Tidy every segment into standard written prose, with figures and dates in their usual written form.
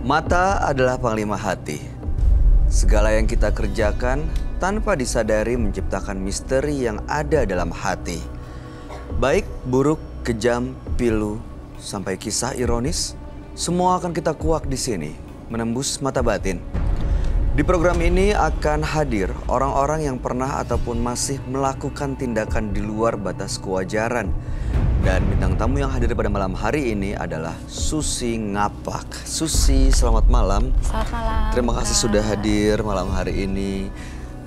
Mata adalah panglima hati. Segala yang kita kerjakan tanpa disadari menciptakan misteri yang ada dalam hati. Baik, buruk, kejam, pilu, sampai kisah ironis, semua akan kita kuak di sini, menembus mata batin. Di program ini akan hadir orang-orang yang pernah ataupun masih melakukan tindakan di luar batas kewajaran. Dan bintang tamu yang hadir pada malam hari ini adalah Susi Ngapak. Susi, selamat malam. Selamat malam. Terima kasih sudah hadir malam hari ini.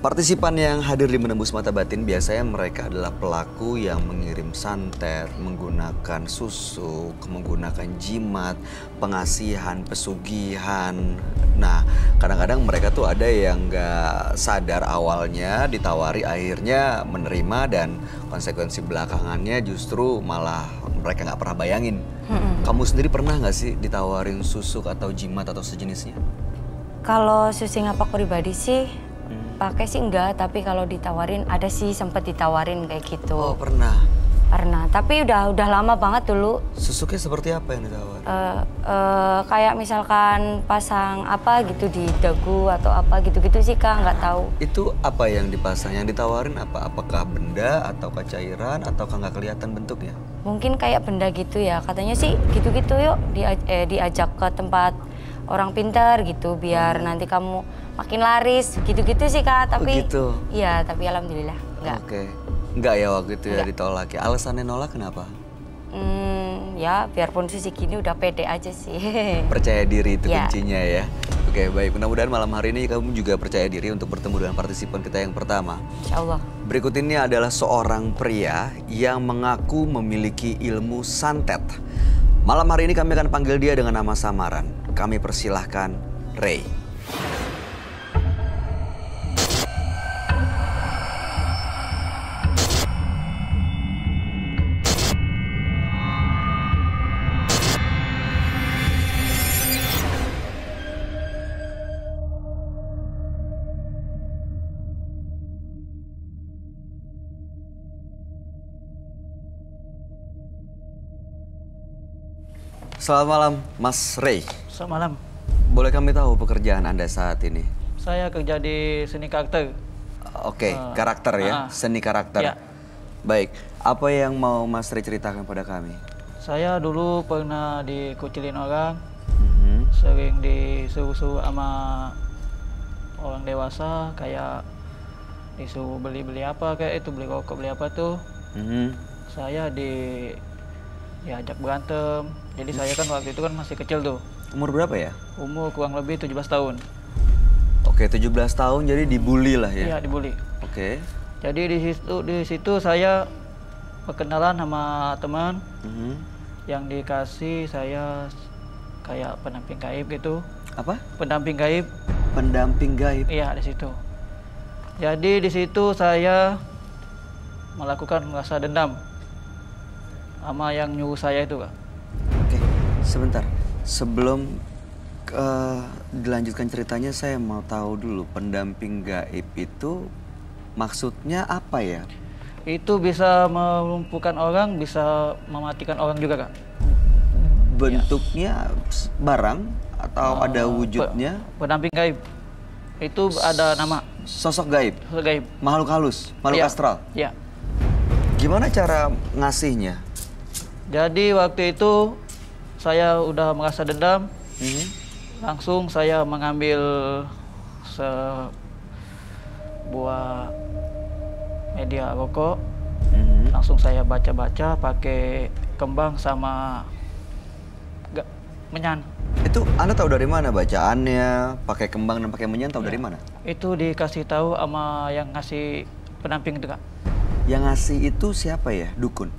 Partisipan yang hadir di Menembus Mata Batin biasanya mereka adalah pelaku yang mengirim santet, menggunakan susuk, menggunakan jimat, pengasihan, pesugihan. Nah, kadang-kadang mereka tuh ada yang nggak sadar awalnya, ditawari akhirnya menerima dan konsekuensi belakangannya justru malah mereka nggak pernah bayangin. Kamu sendiri pernah nggak sih ditawarin susuk atau jimat atau sejenisnya? Kalau Susi Ngapak pribadi sih pakai sih enggak, tapi kalau ditawarin ada sih, sempat ditawarin kayak gitu. Oh, pernah? Pernah, tapi udah lama banget dulu. Susuknya seperti apa yang ditawarin? Kayak misalkan pasang apa gitu di dagu atau apa gitu-gitu sih Kak, nggak tahu. Itu apa yang dipasang? Yang ditawarin apa? Apakah benda atau cairan ataukah nggak kelihatan bentuknya? Mungkin kayak benda gitu ya, katanya sih gitu-gitu yuk diajak ke tempat orang pintar gitu biar nanti kamu makin laris gitu-gitu sih Kak, tapi gitu. Iya, tapi alhamdulillah enggak. Oke. Enggak ya waktu itu ya ditolak ya. Alasannya nolak kenapa? Ya biarpun Susi gini udah pede aja sih. Percaya diri itu Ya. kuncinya ya. Oke, baik. Mudah-mudahan malam hari ini kamu juga percaya diri untuk bertemu dengan partisipan kita yang pertama. Insya Allah. Berikut ini adalah seorang pria yang mengaku memiliki ilmu santet. Malam hari ini kami akan panggil dia dengan nama samaran. Kami persilahkan Ray. Selamat malam, Mas Ray. Selamat malam. Boleh kami tahu pekerjaan Anda saat ini? Saya kerja di seni karakter. Oke, karakter ya, seni karakter. Ya. Baik, apa yang mau Mas Ray ceritakan pada kami? Saya dulu pernah dikucilin orang, sering disuruh-suruh sama orang dewasa, kayak disuruh beli-beli apa, kayak itu beli rokok, beli apa tuh. Saya diajak berantem. Jadi saya kan waktu itu kan masih kecil tuh. Umur berapa ya? Umur kurang lebih 17 tahun. Oke, 17 tahun jadi dibully lah ya? Iya, dibully. Oke. Jadi di situ saya perkenalan sama teman yang dikasih saya kayak pendamping gaib gitu. Apa? Pendamping gaib. Pendamping gaib? Iya, di situ. Jadi di situ saya melakukan rasa dendam sama yang nyuruh saya itu, Kak. Oke, sebentar. Sebelum dilanjutkan ceritanya, saya mau tahu dulu pendamping gaib itu maksudnya apa ya? Itu bisa melumpuhkan orang, bisa mematikan orang juga, Kak. Bentuknya barang atau ada wujudnya? Pendamping gaib. Itu ada nama. Sosok gaib? Sosok gaib. Makhluk halus? Makhluk astral? Iya. Gimana cara ngasihnya? Jadi waktu itu saya udah merasa dendam. Langsung saya mengambil sebuah media rokok. Langsung saya baca-baca pakai kembang sama menyan. Itu Anda tahu dari mana bacaannya? Pakai kembang dan pakai menyan tahu dari mana? Itu dikasih tahu sama yang ngasih pendamping itu, Kak. Yang ngasih itu siapa ya? Dukun?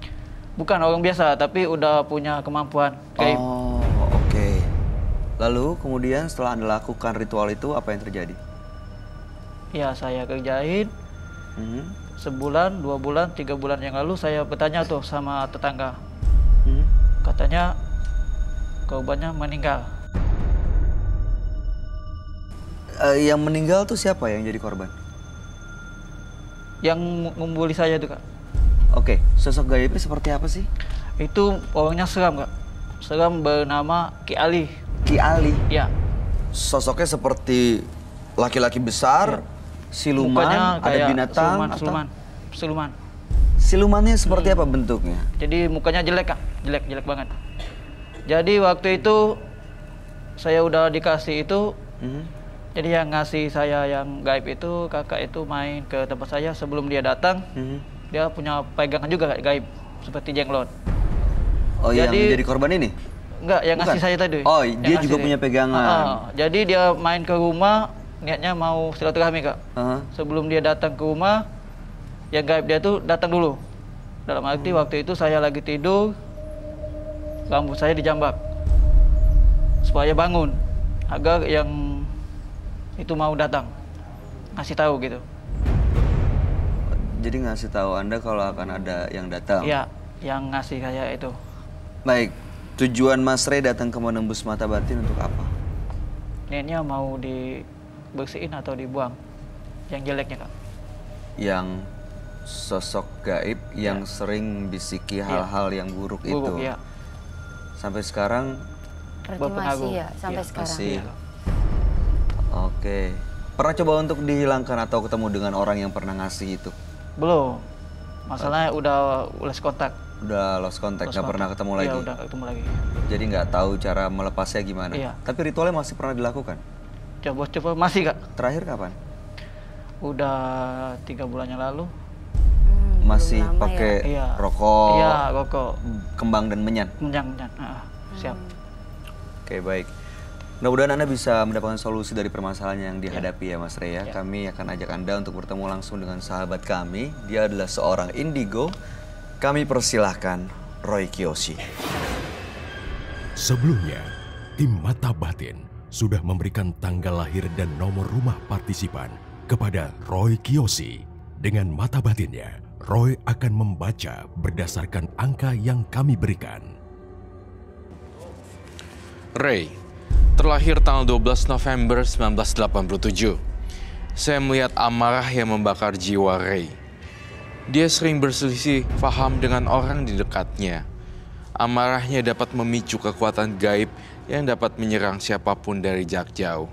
Bukan orang biasa, tapi udah punya kemampuan gaib. Oh, oke. Lalu kemudian setelah Anda lakukan ritual itu, apa yang terjadi? Ya, saya kerjain. Sebulan, 2 bulan, 3 bulan yang lalu saya bertanya tuh sama tetangga. Katanya korbannya meninggal. Yang meninggal tuh siapa yang jadi korban? Yang membuli saya itu, Kak. Oke, sosok gaibnya seperti apa sih? Itu orangnya seram, Kak. Seram, bernama Ki Ali. Ki Ali? Ya. sosoknya seperti laki-laki besar, siluman, Mukanya ada kayak binatang, siluman. Silumannya seperti apa bentuknya? Jadi mukanya jelek, Kak. Jelek banget. Jadi waktu itu saya udah dikasih itu. Jadi yang ngasih saya yang gaib itu, kakak itu main ke tempat saya sebelum dia datang. Dia punya pegangan juga gaib, seperti jenglot. Oh, yang menjadi korban ini? Enggak, yang ngasih Bukan? saya tadi. Oh, Yang dia ngasih juga punya pegangan. Jadi dia main ke rumah, niatnya mau silaturahmi, Kak. Sebelum dia datang ke rumah, yang gaib dia tuh datang dulu. Dalam arti waktu itu saya lagi tidur, rambut saya dijambak. Supaya bangun, agar yang itu mau datang, ngasih tahu gitu. Jadi ngasih tahu Anda kalau akan ada yang datang? Iya, yang ngasih kayak itu. Baik, tujuan Mas Ray datang ke Menembus Mata Batin untuk apa? Niatnya mau dibersihin atau dibuang, yang jeleknya, Kak. Yang sosok gaib yang sering bisiki hal-hal yang buruk itu. Iya. Sampai sekarang Berarti masih ya sampai sekarang. masih. Oke. Pernah coba untuk dihilangkan atau ketemu dengan orang yang pernah ngasih itu? Belum. Masalahnya udah lost kontak. Udah lost contact, nggak pernah ketemu lagi? Iya, udah gak ketemu lagi. Jadi nggak tahu cara melepasnya gimana? Iya. Tapi ritualnya masih pernah dilakukan? Coba masih, Kak. Terakhir kapan? Udah 3 bulan yang lalu. Masih belum lama pakai Iya. rokok, Iya, rokok. kembang dan menyan? Menyan. Siap. Oke, baik. Mudah-mudahan Anda bisa mendapatkan solusi dari permasalahan yang dihadapi ya Mas Ray ya. Kami akan ajak Anda untuk bertemu langsung dengan sahabat kami. Dia adalah seorang indigo. Kami persilahkan Roy Kiyoshi. Sebelumnya, tim Mata Batin sudah memberikan tanggal lahir dan nomor rumah partisipan kepada Roy Kiyoshi. Dengan mata batinnya, Roy akan membaca berdasarkan angka yang kami berikan. Ray, terlahir tanggal 12 November 1987. Saya melihat amarah yang membakar jiwa Ray. Dia sering berselisih paham dengan orang di dekatnya. Amarahnya dapat memicu kekuatan gaib yang dapat menyerang siapapun dari jarak jauh.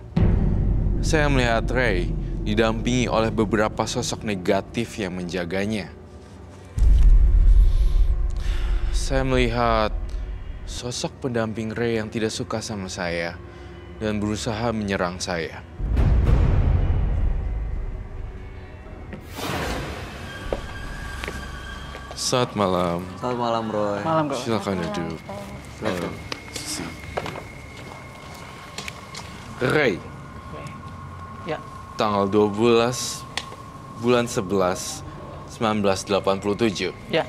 Saya melihat Ray didampingi oleh beberapa sosok negatif yang menjaganya. Saya melihat sosok pendamping Ray yang tidak suka sama saya dan berusaha menyerang saya. Selamat malam. Selamat malam Roy. Malam, Kak. Silakan duduk. Ray, Ya. tanggal 12 bulan 11 1987. Ya.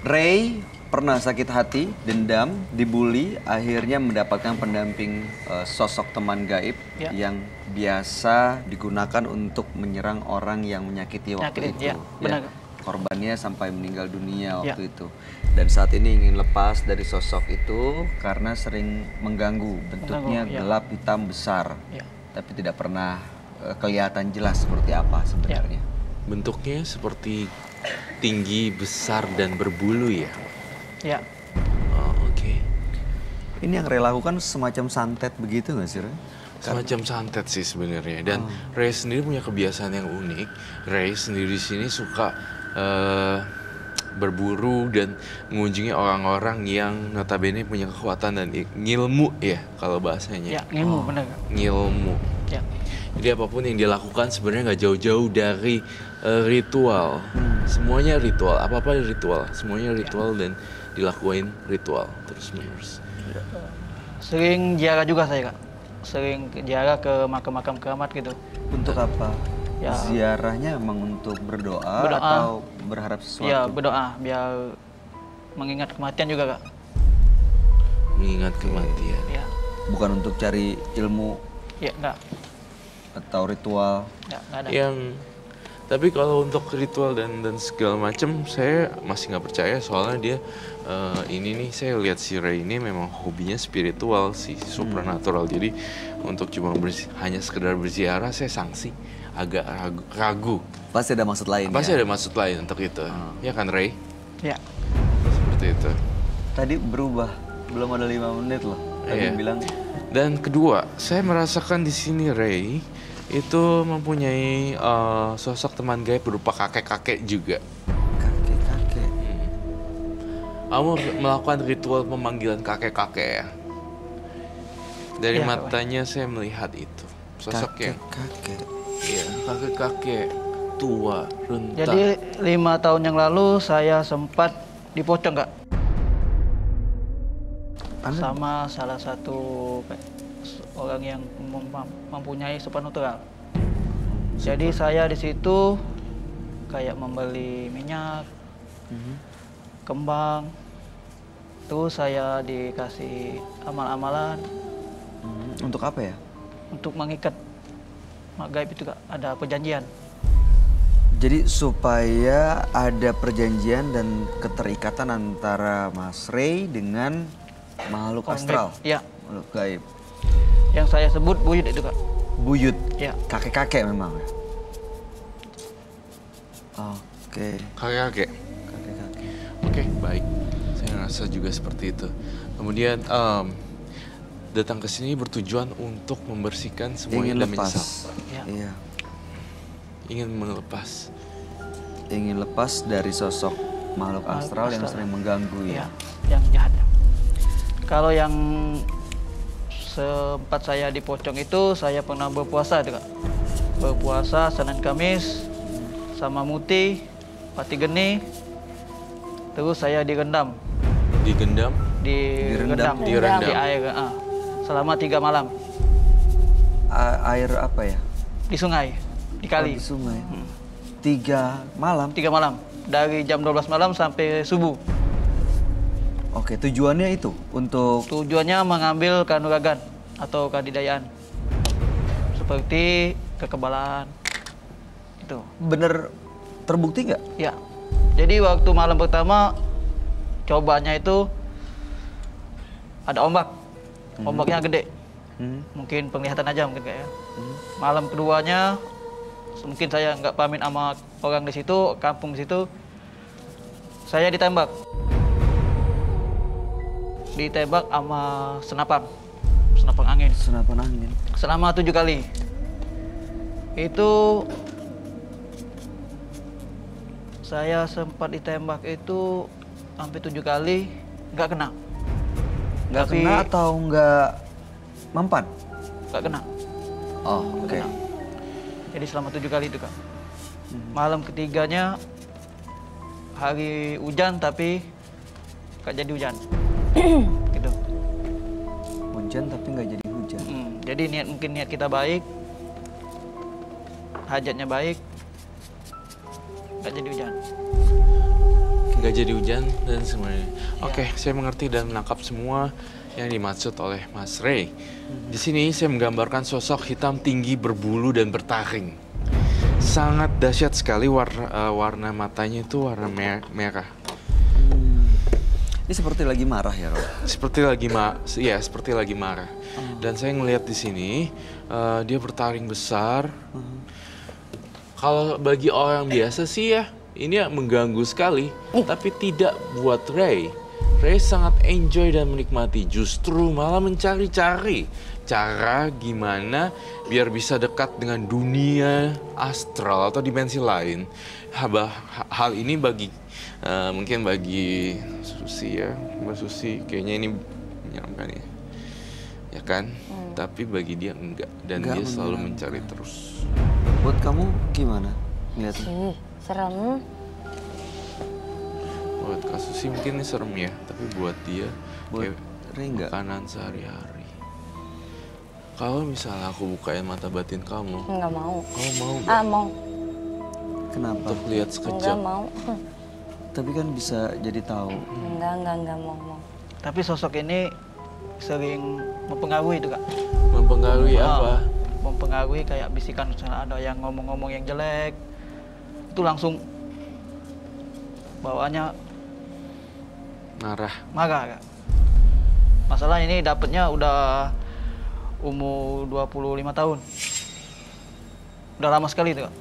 Ray pernah sakit hati, dendam, dibully, akhirnya mendapatkan pendamping sosok teman gaib yang biasa digunakan untuk menyerang orang yang menyakiti waktu itu. Ya, benar. Korbannya sampai meninggal dunia waktu itu. Dan saat ini ingin lepas dari sosok itu karena sering mengganggu. Bentuknya gelap, hitam, besar. Tapi tidak pernah kelihatan jelas seperti apa sebenarnya. Bentuknya seperti tinggi, besar, dan berbulu ya? Ya. Oh, oke. Ini yang Ray lakukan semacam santet begitu nggak sih, Ray? Semacam santet sih sebenarnya. Dan Ray sendiri punya kebiasaan yang unik. Ray sendiri di sini suka berburu dan mengunjungi orang-orang yang notabene punya kekuatan dan ngilmu ya kalau bahasanya. Ya, ngilmu benar. Ngilmu. Ya. Jadi apapun yang dia lakukan sebenarnya nggak jauh-jauh dari ritual. Semuanya ritual, apa-apa ritual. Semuanya ritual dan dilakuin ritual terus-menerus. Sering ziarah juga saya, Kak. Sering ziarah ke makam-makam keramat gitu. Untuk apa? Ya. Ziarahnya emang untuk berdoa atau berharap sesuatu? Iya, berdoa biar mengingat kematian juga, Kak. Mengingat kematian. Ya. Bukan untuk cari ilmu Ya, enggak. atau ritual? Enggak ada. Tapi kalau untuk ritual dan segala macam saya masih nggak percaya soalnya dia ini nih saya lihat si Ray ini memang hobinya spiritual sih, supernatural. Jadi untuk cuma hanya sekedar berziarah saya sanksi agak ragu. Pasti ada maksud lain. Pasti ya? ada maksud lain untuk itu. Ya kan Ray? Ya. Seperti itu. Tadi berubah, belum ada 5 menit loh. Tadi Iya. bilang Dan kedua, saya merasakan di sini Ray itu mempunyai sosok teman gaib berupa kakek-kakek juga. Kakek-kakek. Kamu melakukan ritual pemanggilan kakek-kakek ya? Dari Iya, matanya saya melihat itu. Sosok yang Kakek-kakek. iya, kakek-kakek tua, renta. Jadi 5 tahun yang lalu saya sempat dipocong Kak. Sama salah satu orang yang mempunyai supernatural. Jadi saya di situ kayak membeli minyak, kembang, terus saya dikasih amal-amalan Untuk apa ya? untuk mengikat mak gaib itu Kak. Ada perjanjian. Jadi supaya ada perjanjian dan keterikatan antara Mas Ray dengan makhluk Orang astral. gaib. Ya, Makhluk gaib. yang saya sebut buyut itu Kak. Buyut. Ya. Kakek-kakek memang. Oke. Kakek-kakek. Kakek-kakek. Oke, baik. Saya rasa juga seperti itu. Kemudian datang ke sini bertujuan untuk membersihkan semua Ingin yang lepas. menyesal. Ya. Iya. Ingin melepas. Ingin lepas dari sosok makhluk astral yang sering mengganggu Ya, ya. yang jahat. Kalau yang sempat saya dipocong itu, saya pernah berpuasa itu Kak. Berpuasa Senin Kamis sama Muti, Pati Geni. Terus saya direndam. Digendam. Direndam. Direndam. Di air. Selama 3 malam. Air apa ya? Di sungai. Di kali. Oh, di sungai. 3 malam. 3 malam. Dari jam 12 malam sampai subuh. Oke, tujuannya itu untuk Tujuannya mengambil kanuragan atau kadidayaan. Seperti kekebalan. Itu. bener terbukti nggak? Ya. Jadi waktu malam pertama cobanya itu ada ombak. Ombaknya gede. Mungkin penglihatan aja mungkin kayak ya. Malam keduanya mungkin saya nggak pamit sama orang di situ, kampung di situ. Saya ditembak. Ditembak sama senapan. Senapan angin. Senapan angin. Selama 7 kali. Itu saya sempat ditembak itu hampir 7 kali, nggak kena. Nggak Tapi- kena atau nggak mempan? Nggak kena. Oh, Nggak oke. kena. Jadi selama 7 kali itu Kak. Malam ketiganya hari hujan tapi nggak jadi hujan. Gitu. Hujan tapi nggak jadi hujan. Jadi mungkin niat kita baik, hajatnya baik, nggak jadi hujan. Gak jadi hujan dan semuanya. Oke, saya mengerti dan menangkap semua yang dimaksud oleh Mas Ray. Di sini saya menggambarkan sosok hitam tinggi berbulu dan bertaring. Sangat dahsyat sekali warna matanya itu warna merah. Ini seperti lagi marah ya, Rob? Seperti lagi marah. Dan saya ngelihat di sini dia bertaring besar. Kalau bagi orang biasa sih ya ini mengganggu sekali, tapi tidak buat Ray. Ray sangat enjoy dan menikmati, justru malah mencari-cari cara gimana biar bisa dekat dengan dunia astral atau dimensi lain. Hal ini mungkin bagi Susi ya, Mbak Susi kayaknya ini menyeramkan ya, ya kan? Tapi bagi dia enggak, dan Enggak dia selalu menyeramkan. mencari terus. Buat kamu gimana ngeliatnya? Serem. Buat Kak Susi mungkin ini serem ya, tapi buat dia Buat kayak Ray enggak? makanan sehari-hari. Kalau misalnya aku bukain mata batin kamu, Nggak mau. kamu mau nggak Mau. Kenapa? untuk lihat Nggak sekejap? mau. Tapi kan bisa jadi tahu. Nggak mau. Tapi sosok ini sering mempengaruhi itu Kak. Mempengaruhi apa? Mempengaruhi kayak bisikan misalnya ada yang ngomong-ngomong yang jelek, itu langsung bawaannya Marah. marah Kak. Masalah ini dapetnya udah umur 25 tahun. Udah lama sekali itu Kak.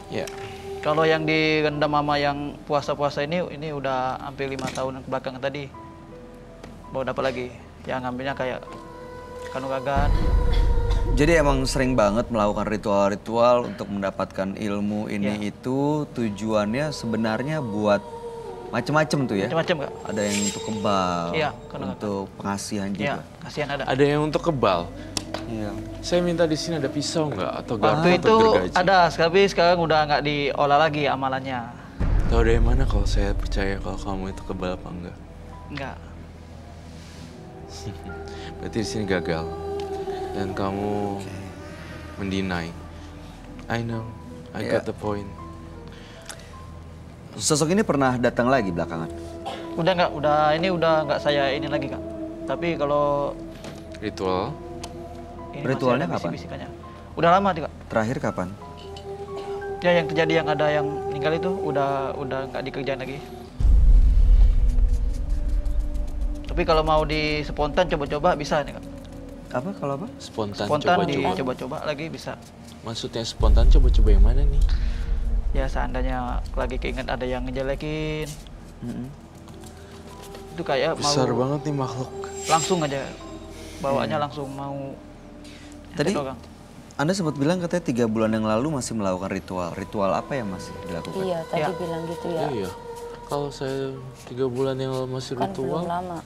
Ya. Kalau yang direndam sama yang puasa-puasa ini udah hampir 5 tahun kebelakangan tadi. Baru dapat lagi. yang ngambilnya kayak kanuragan. Jadi emang sering banget melakukan ritual-ritual untuk mendapatkan ilmu ini itu tujuannya sebenarnya buat macem-macem tuh ya? Macam-macam Kak. Ada yang untuk kebal, Iya, kanuragan. untuk pengasihan Iya, juga. kasihan ada. Ada yang untuk kebal. Iya. Saya minta di sini ada pisau nggak atau garpu Waktu atau itu gergaji? ada, tapi sekarang udah nggak diolah lagi amalannya. Tahu dari mana kalau saya percaya kalau kamu itu kebal apa enggak? Enggak. Berarti di sini gagal dan kamu mendinai. I know, I got the point. Sosok ini pernah datang lagi belakangan? Udah nggak saya ini lagi Kak. Tapi kalau Ritual ini Ritualnya masih ada kapan? bisik-bisikannya. Udah lama Kak. Terakhir kapan? Ya yang terjadi yang ada yang meninggal itu udah nggak dikerjain lagi. Tapi kalau mau di spontan coba-coba bisa nih Kak. Apa kalau apa? spontan Spontan coba-coba. dicoba-coba lagi bisa. Maksudnya spontan coba-coba yang mana nih? Ya seandainya lagi keinget ada yang ngejelekin, itu kayak Besar mau banget nih makhluk. langsung aja bawaannya langsung mau. Tadi nyetek orang. Anda sempat bilang katanya 3 bulan yang lalu masih melakukan ritual. Ritual apa yang masih dilakukan? Iya, tadi Ya. bilang gitu ya. Iya. Kalau saya 3 bulan yang lalu masih Kan ritual, belum lama.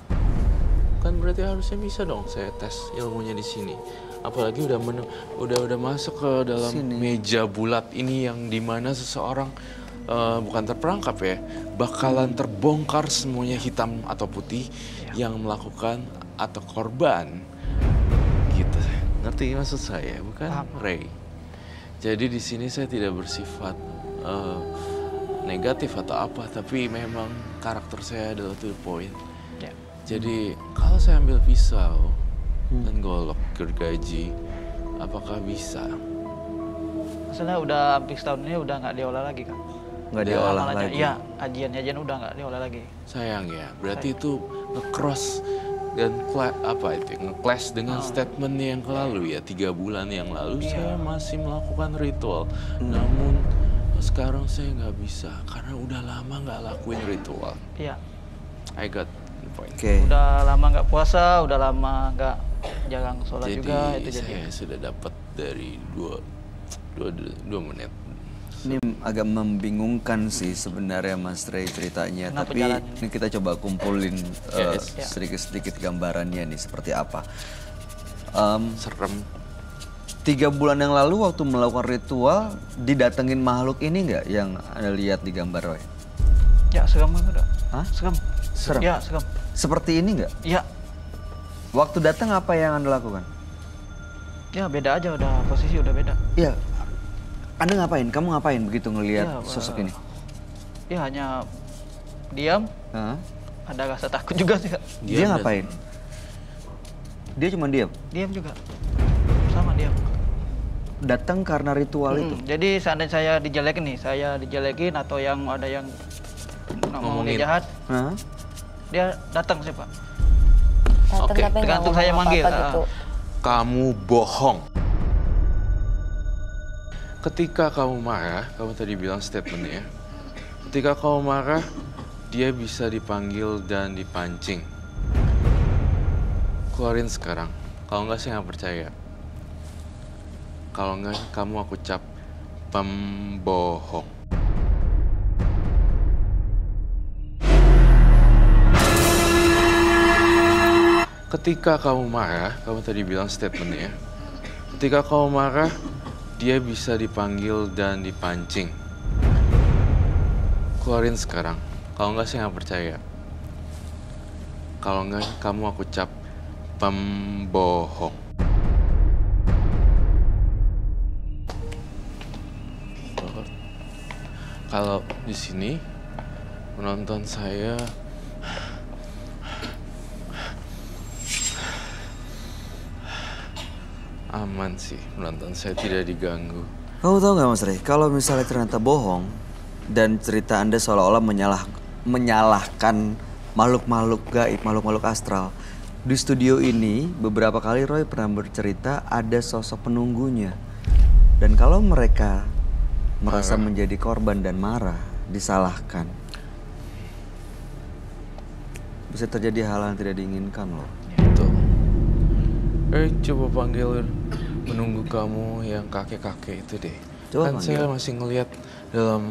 kan berarti harusnya bisa dong saya tes ilmunya di sini. Apalagi udah masuk ke dalam meja bulat ini yang dimana seseorang bukan terperangkap ya, bakalan terbongkar semuanya hitam atau putih yang melakukan atau korban. Gitu. Ngerti maksud saya, bukan Ray. Jadi di sini saya tidak bersifat negatif atau apa, tapi memang karakter saya adalah to the point. Ya. Jadi kalau saya ambil pisau dan golok gergaji, apakah bisa? Maksudnya udah hampir setahun ini udah nggak diolah lagi Kak. Nggak diolah Amalannya, lagi? Iya, ajian udah nggak diolah lagi. Sayang ya, berarti itu nge-cross dan nge-clash dengan statement yang lalu ya, 3 bulan yang lalu saya masih melakukan ritual. Namun sekarang saya nggak bisa karena udah lama nggak lakuin ritual. Iya. I got the point. Oke. Udah lama nggak puasa, udah lama nggak jarang sholat Jadi juga itu jadi. saya sudah dapat dari 2 menit. Ini agak membingungkan sih sebenarnya Mas Ray ceritanya. Kenapa Tapi jalannya? ini kita coba kumpulin Yes. sedikit-sedikit gambarannya nih seperti apa. Serem. 3 bulan yang lalu waktu melakukan ritual didatengin makhluk ini nggak yang Anda lihat di gambar Roy? Ya seram banget udah. Hah? Seram. Serem? Ya seram. Seperti ini nggak? Iya. Waktu datang apa yang Anda lakukan? Ya beda aja udah posisi udah beda. Iya. Anda ngapain? Kamu ngapain begitu ngelihat Ya, sosok ini? Ya hanya diam, Hah? ada rasa takut juga sih Kak. Dia ngapain? Dia cuma diam. Diam juga. Sama diam. Datang karena ritual itu. Jadi seandainya saya dijelekin atau yang ada yang ngomong Ngomongin. dia jahat, Hah? dia datang sih Pak. Datang Oke. tapi nggak Tergantung ngomong saya manggil, apa-apa gitu. Kamu bohong. Ketika kamu marah, kamu tadi bilang statementnya. Ketika kamu marah, dia bisa dipanggil dan dipancing. Keluarin sekarang. Kalau nggak saya nggak percaya. Kalau nggak, kamu aku cap pembohong. Ketika kamu marah, kamu tadi bilang statementnya. Ketika kamu marah, dia bisa dipanggil dan dipancing. Keluarin sekarang. Kalau nggak saya nggak percaya. Kalau nggak, kamu aku cap pembohong. Kalau di sini penonton saya aman sih, penonton saya tidak diganggu. Kamu tahu nggak Mas Ray, kalau misalnya ternyata bohong dan cerita Anda seolah-olah menyalahkan makhluk-makhluk gaib, makhluk-makhluk astral. Di studio ini beberapa kali Roy pernah bercerita ada sosok penunggunya. Dan kalau mereka merasa menjadi korban dan marah, disalahkan, bisa terjadi hal yang tidak diinginkan loh. Betul. Coba panggil penunggu kamu yang kakek-kakek itu deh. Coba kan panggil. saya masih ngelihat dalam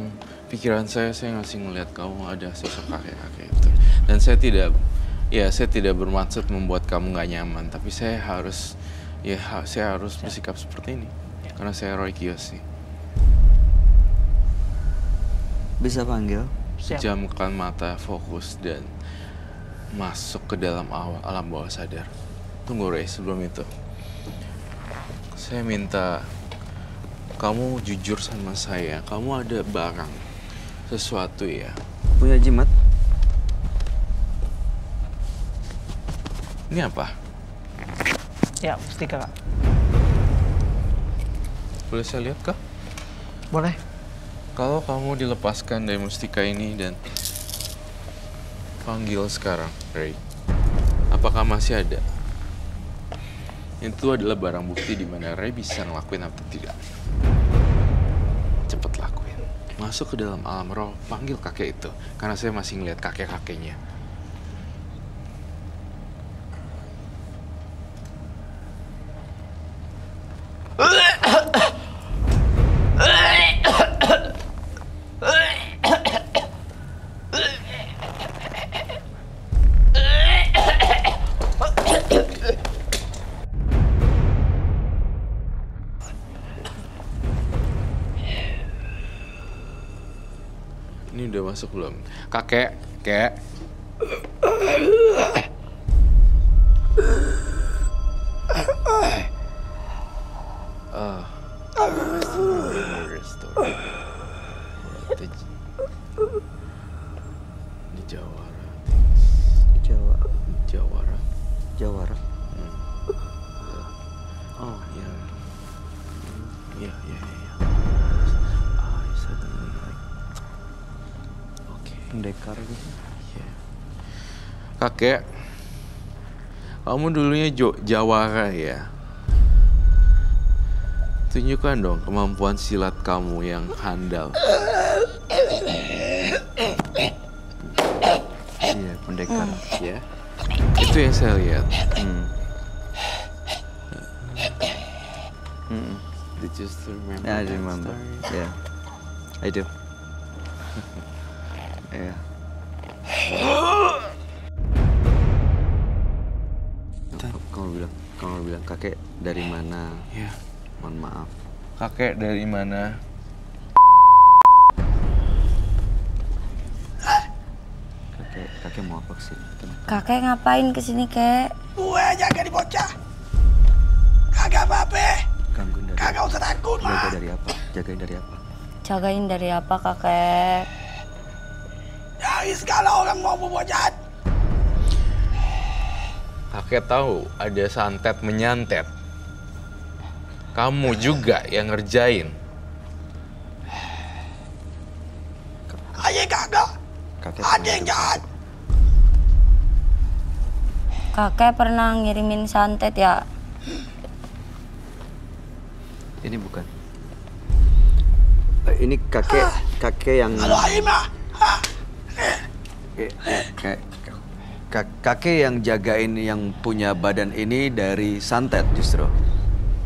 pikiran saya masih ngelihat kamu ada sosok kakek-kakek itu. Dan saya tidak bermaksud membuat kamu nggak nyaman, tapi saya harus bersikap seperti ini. Karena saya Roy Kiyoshi. Bisa panggil? Siap. Pejamkan mata, fokus, dan masuk ke dalam alam bawah sadar. Tunggu Ray, sebelum itu. Saya minta kamu jujur sama saya. Kamu ada barang, sesuatu ya. Punya jimat? Ini apa? Ya, mustika Kak. Boleh saya lihat kah? Boleh. Kalau kamu dilepaskan dari mustika ini dan panggil sekarang, Ray. Apakah masih ada? Itu adalah barang bukti di mana Ray bisa ngelakuin atau tidak. Cepet lakuin. Masuk ke dalam alam roh, panggil kakek itu. Karena saya masih ngeliat kakek-kakeknya. Ini udah masuk belum? Kakek, kek. Di Jawara. Jawa. Jawara. Jawara. Oh, ya. Iya. Suddenly like. Oke. Pendekar gitu. Iya. Kakek, kamu dulunya Jawara ya? Tunjukkan dong kemampuan silat kamu yang handal. Iya, pendekar. Ya, itu yang saya lihat. Did you still remember? Yeah, I that remember. story? Yeah, I do. Yeah. Kamu bilang kakek dari mana? Ya, Mohon maaf. kakek dari mana? Kakek mau apa sih? Kakek ngapain kesini, kek? Gue jaga di bocah. Kagak apa-apa. Gangguin dari Kagak usah takut, Jaga mah. dari apa? Jagain dari apa? Jagain dari apa, kakek? Dari segala orang mau berbuat jahat. Kakek tahu ada santet menyantet. Kamu juga yang ngerjain. Ayo kagak. Kakek Ada yang jahat. Kakek pernah ngirimin santet ya? Ini bukan. Ini kakek yang Kalau ayo mah. kakek yang jagain yang punya badan ini dari santet justru.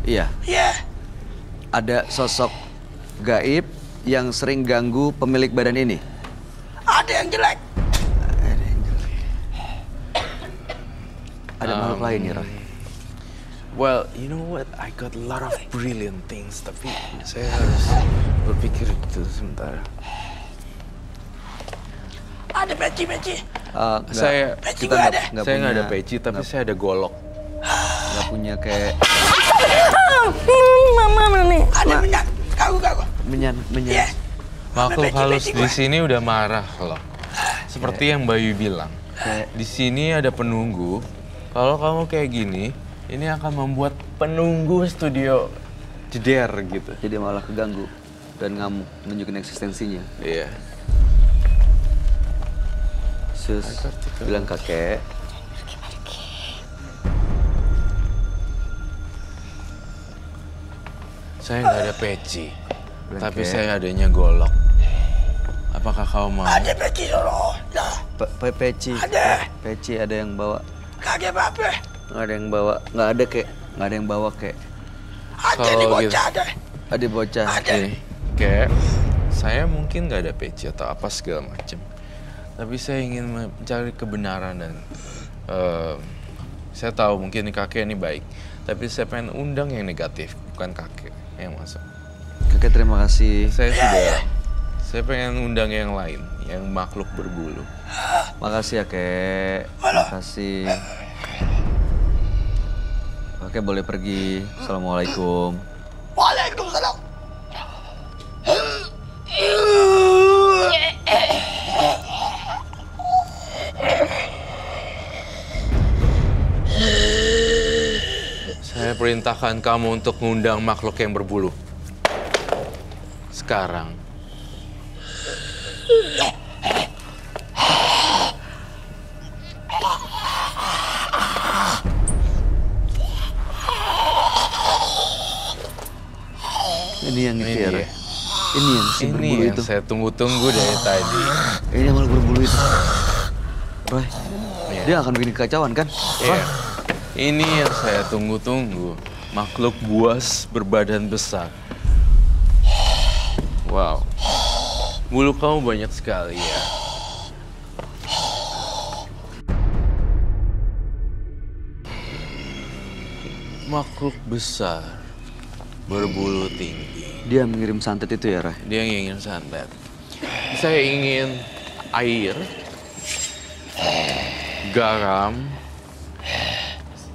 Iya. Iya. Ada sosok gaib yang sering ganggu pemilik badan ini. Ada yang jelek. Ada makhluk lain ya, Roy? Well, you know what? I got a lot of brilliant things, tapi saya harus berpikir itu sebentar. Ada peci-peci. Saya Peci kita gue ada. saya nggak ada peci, tapi saya ada golok. nggak punya kayak Ada minyak. Kagak. menyan. Iya. Makhluk Peci-peci halus di gua. sini udah marah loh. Seperti yang Bayu bilang. Di sini ada penunggu. Kalau kamu kayak gini, ini akan membuat penunggu studio jeder gitu. Jadi malah keganggu dan ngamuk nunjukin eksistensinya. Iya. Sus bilang kakek. Saya nggak ada peci, Bilang tapi kayak- saya adanya golok. Apakah kau mau? Ada peci dulu. Lah. Peci. Ada. Peci ada yang bawa. Kagak apa-apa. Nggak ada yang bawa. Nggak ada kayak Nggak ada yang bawa kek. Ada nih bocah deh. Ada bocah. Gini, kayak saya mungkin nggak ada peci atau apa segala macam. Tapi saya ingin mencari kebenaran dan saya tahu mungkin kakek ini baik. Tapi saya pengen undang yang negatif, bukan kakek yang masuk. Kakek terima kasih. Saya pengen undang yang lain, yang makhluk berbulu. Makasih ya kek. Makasih. Oke boleh pergi. Assalamualaikum. Waalaikumsalam. Saya perintahkan kamu untuk mengundang makhluk yang berbulu. Sekarang. Ini yang itu ya, Ray? Ini yang si berbulu Ini yang itu. saya tunggu-tunggu dari tadi. Ini yang makhluk berbulu itu. Roy, Iya. dia akan bikin kekacauan kan? Iya. Ini yang saya tunggu-tunggu. Makhluk buas berbadan besar. Wow. Bulu kamu banyak sekali ya. Makhluk besar berbulu tinggi. Dia mengirim santet itu ya, Ray? Dia yang ingin santet. Saya ingin air, garam,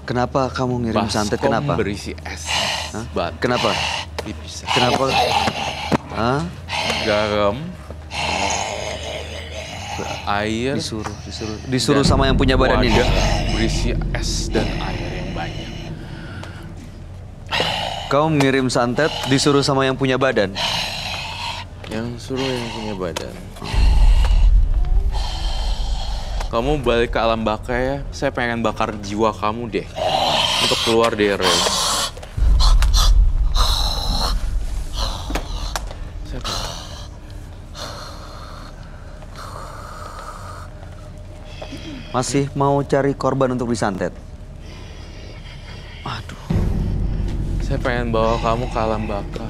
Kenapa kamu ngirim santet? Kenapa? berisi es. Hah? Batu. Kenapa? Dipisah. Kenapa? Hah? Garam, air, Disuruh sama yang punya badan ini. wadah berisi es dan air yang banyak. Kamu mengirim santet disuruh sama yang punya badan. Yang suruh yang punya badan. Kamu balik ke alam baka ya. Saya pengen bakar jiwa kamu deh. Untuk keluar dari Ray. Masih mau cari korban untuk disantet? Aduh. Saya pengen bawa kamu ke alam baka.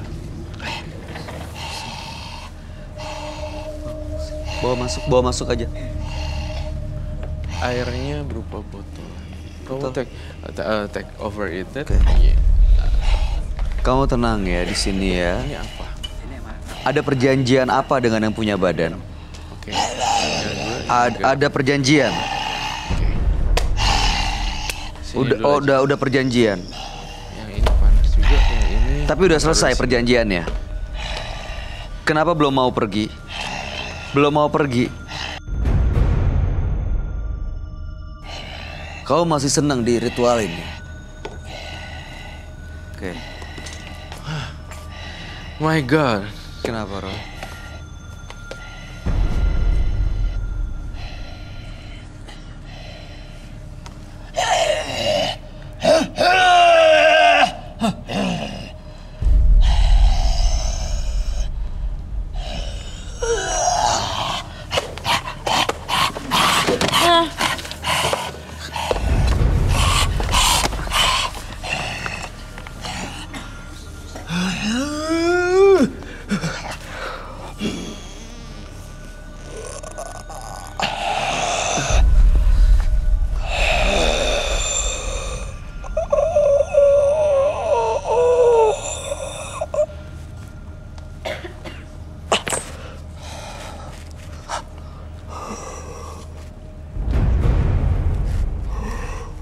Bawa masuk aja. Airnya berupa botol. Kamu take over it. Oke. Iya. Kamu tenang ya di sini ya. Ini apa? Ada perjanjian apa dengan yang punya badan? Oke. Ada perjanjian. Sini dulu aja. Udah perjanjian. Yang ini panas juga. Yang ini. Tapi udah selesai perjanjiannya. Kenapa belum mau pergi? Belum mau pergi. Kau masih senang di ritual ini? Oke. My God. Kenapa, Roy?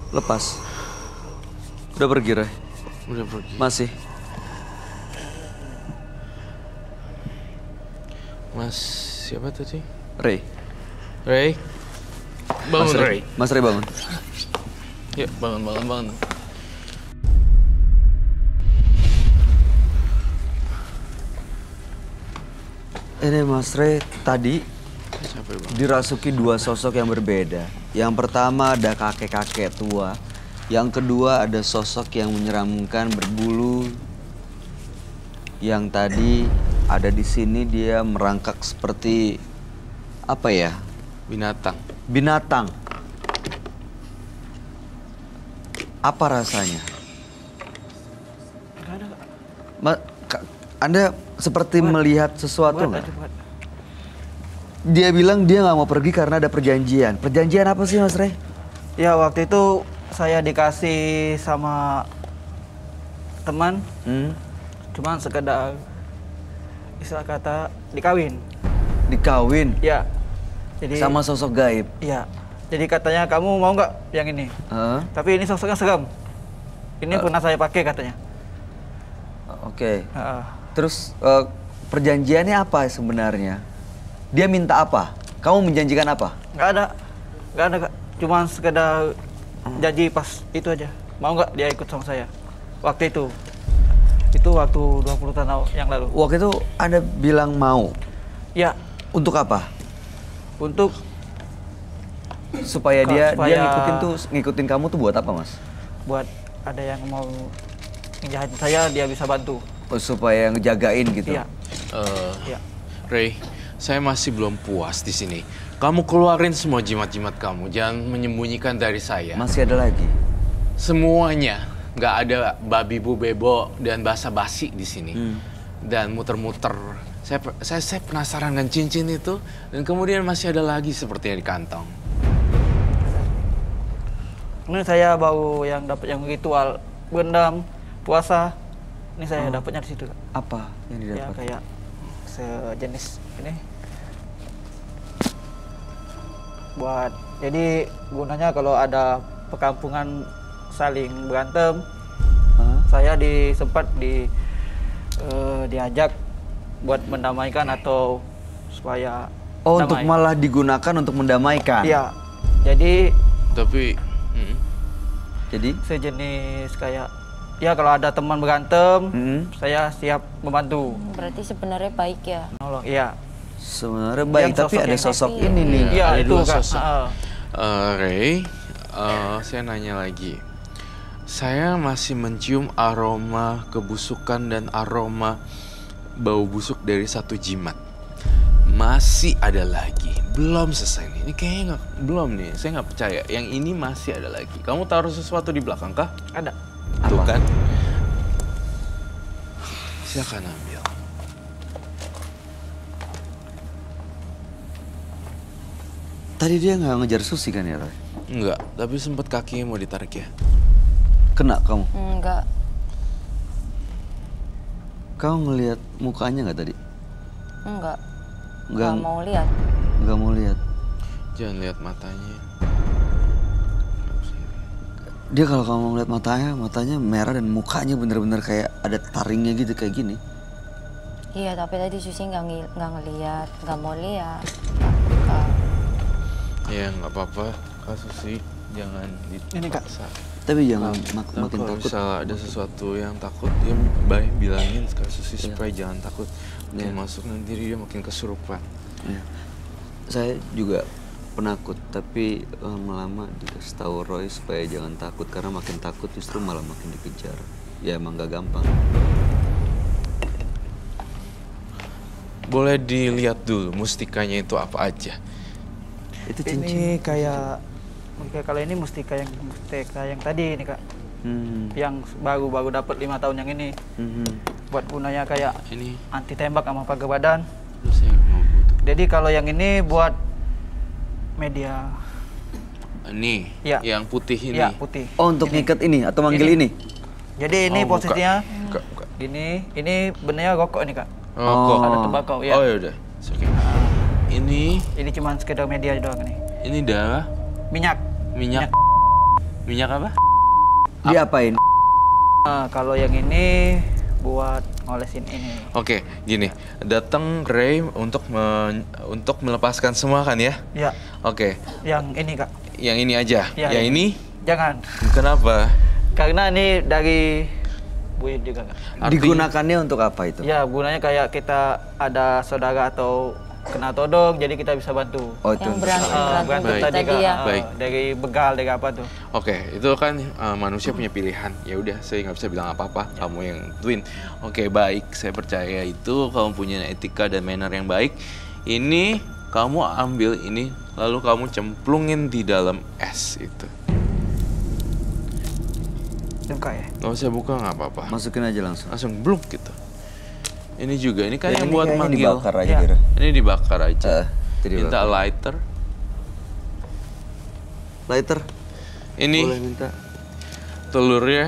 Lepas. Udah pergi, Ray? Udah pergi. Masih? Mas, siapa tadi? Ray? Ray? Bangun, Ray. Mas Ray bangun. Yuk, bangun. Ini Mas Ray tadi Capek banget. dirasuki dua sosok yang berbeda. Yang pertama ada kakek-kakek tua. Yang kedua ada sosok yang menyeramkan berbulu. Yang tadi ada di sini dia merangkak seperti apa ya? Binatang. Binatang. Apa rasanya? Anda seperti melihat sesuatu Buat nggak? aja, buat. Dia bilang dia nggak mau pergi karena ada perjanjian. Perjanjian apa sih Mas Rey? Ya waktu itu saya dikasih sama teman, cuman sekedar istilah kata dikawin. Dikawin Ya, jadi sama sosok gaib. ya, jadi katanya kamu mau nggak yang ini? Hah? Tapi ini sosoknya seram. Ini pernah saya pakai katanya. Oke. Heeh. Terus perjanjiannya apa sebenarnya? Dia minta apa? Kamu menjanjikan apa? Nggak ada Kak. Cuman sekedar janji pas itu aja. Mau nggak dia ikut sama saya? Waktu itu waktu 20 tahun yang lalu. Waktu itu Anda bilang mau. Ya, Untuk apa? untuk Supaya dia Supaya- ngikutin kamu tuh buat apa, Mas? buat ada yang mau ngejahatin saya, dia bisa bantu. Oh, supaya ngejagain gitu. Iya. Iya. Ray, saya masih belum puas di sini. Kamu keluarin semua jimat-jimat kamu, jangan menyembunyikan dari saya. Masih ada lagi. Semuanya, nggak ada babi bu bebo dan basa-basi di sini. Dan muter-muter. Saya penasaran dengan cincin itu, dan kemudian masih ada lagi sepertinya di kantong. Ini saya baru yang dapat yang ritual berendam, puasa. Ini saya dapatnya di situ, Kak. Apa yang Ya didapat? kayak sejenis ini. Buat jadi gunanya kalau ada perkampungan saling berantem, Hah? saya sempat diajak buat mendamaikan atau supaya Oh, untuk damai. malah digunakan untuk mendamaikan. Iya. Jadi Tapi, Jadi, sejenis kayak ya kalau ada teman berantem, saya siap membantu. Berarti sebenarnya baik ya. Nolong. Iya. sebenarnya baik, Yang tapi sosok ada yang sosok happy. ini nih. Iya, ada itu dua Kak. sosok. Heeh. Ray, saya nanya lagi. Saya masih mencium aroma kebusukan dan aroma bau busuk dari satu jimat. Masih ada lagi, belum selesai nih. Ini kayaknya belum nih, saya nggak percaya. Yang ini masih ada lagi. Kamu taruh sesuatu di belakang kah? Ada. Tuh Apa? kan? Silakan ambil. Tadi dia nggak ngejar Susi kan ya, Roy? Enggak, tapi sempat kakinya mau ditarik ya. Kena kamu? Enggak. Kamu ngelihat mukanya nggak tadi? Enggak. Nggak Nggak mau lihat. nggak mau lihat. Jangan lihat matanya. Dia kalau kamu ngeliat matanya merah dan mukanya bener-bener kayak ada taringnya gitu kayak gini. Iya, tapi tadi Susi nggak ngelihat, nggak mau lihat. Nggak peka. Ya nggak apa-apa, Kak Susi. Jangan Ini, Kak. dipaksa. Tapi jangan Nah, makin kalau takut. misalnya ada sesuatu yang takut, dia baik bilangin Kak Susi supaya jangan takut. Dia Iya. masuk nanti dia makin kesurupan. Ya. Saya juga penakut, tapi lama-lama dikasih tahu Roy supaya jangan takut karena makin takut justru malah makin dikejar. Ya emang gak gampang. Boleh dilihat dulu mustikanya itu apa aja. Itu cincin. Ini kayak kalau ini mustika yang tadi ini Kak. Yang baru dapat 5 tahun yang ini. Buat gunanya kayak Ini, anti tembak sama pagar badan. terus saya mau butuh. Jadi kalau yang ini buat media Ini, Iya. yang putih ini. ya putih. Oh, untuk ngikat ini atau manggil ini? Jadi ini Oh, buka. posisinya Buka. ini benarnya rokok ini Kak. Oh, kok. Ada tembakau ya. Oh ya udah. Oke. Ini Ini cuma sekedar media doang nih. darah, Minyak. minyak apa? Diapain? Nah, kalau yang ini buat ngolesin ini. Oke, gini, datang Ray untuk melepaskan semua kan ya? Ya, Oke, yang ini Kak. yang ini aja. Ya, yang ini Jangan. kenapa? Karena ini dari buyut juga Kak. Digunakannya untuk apa itu? Ya, gunanya kayak kita ada saudara atau kena todong, jadi kita bisa bantu. Oh, itu Yang untuk berantem apa? Bantu Baik. tadi tadi Kak. ya. Baik. Dari begal, dari apa tuh. Oke, itu kan manusia punya pilihan. Ya udah, saya nggak bisa bilang apa-apa. Kamu yang twin. Oke, baik. Saya percaya itu kamu punya etika dan manner yang baik. Ini kamu ambil ini, lalu kamu cemplungin di dalam es itu. Buka ya. Nggak usah buka nggak apa-apa. Masukin aja langsung. Langsung bluk gitu. Ini juga, ini kan Ya, yang ini buat kayaknya manggil. dibakar aja, Ya. Dira. Ini dibakar aja. Itu dibakar. Minta lighter. Lighter. Ini Boleh minta. telurnya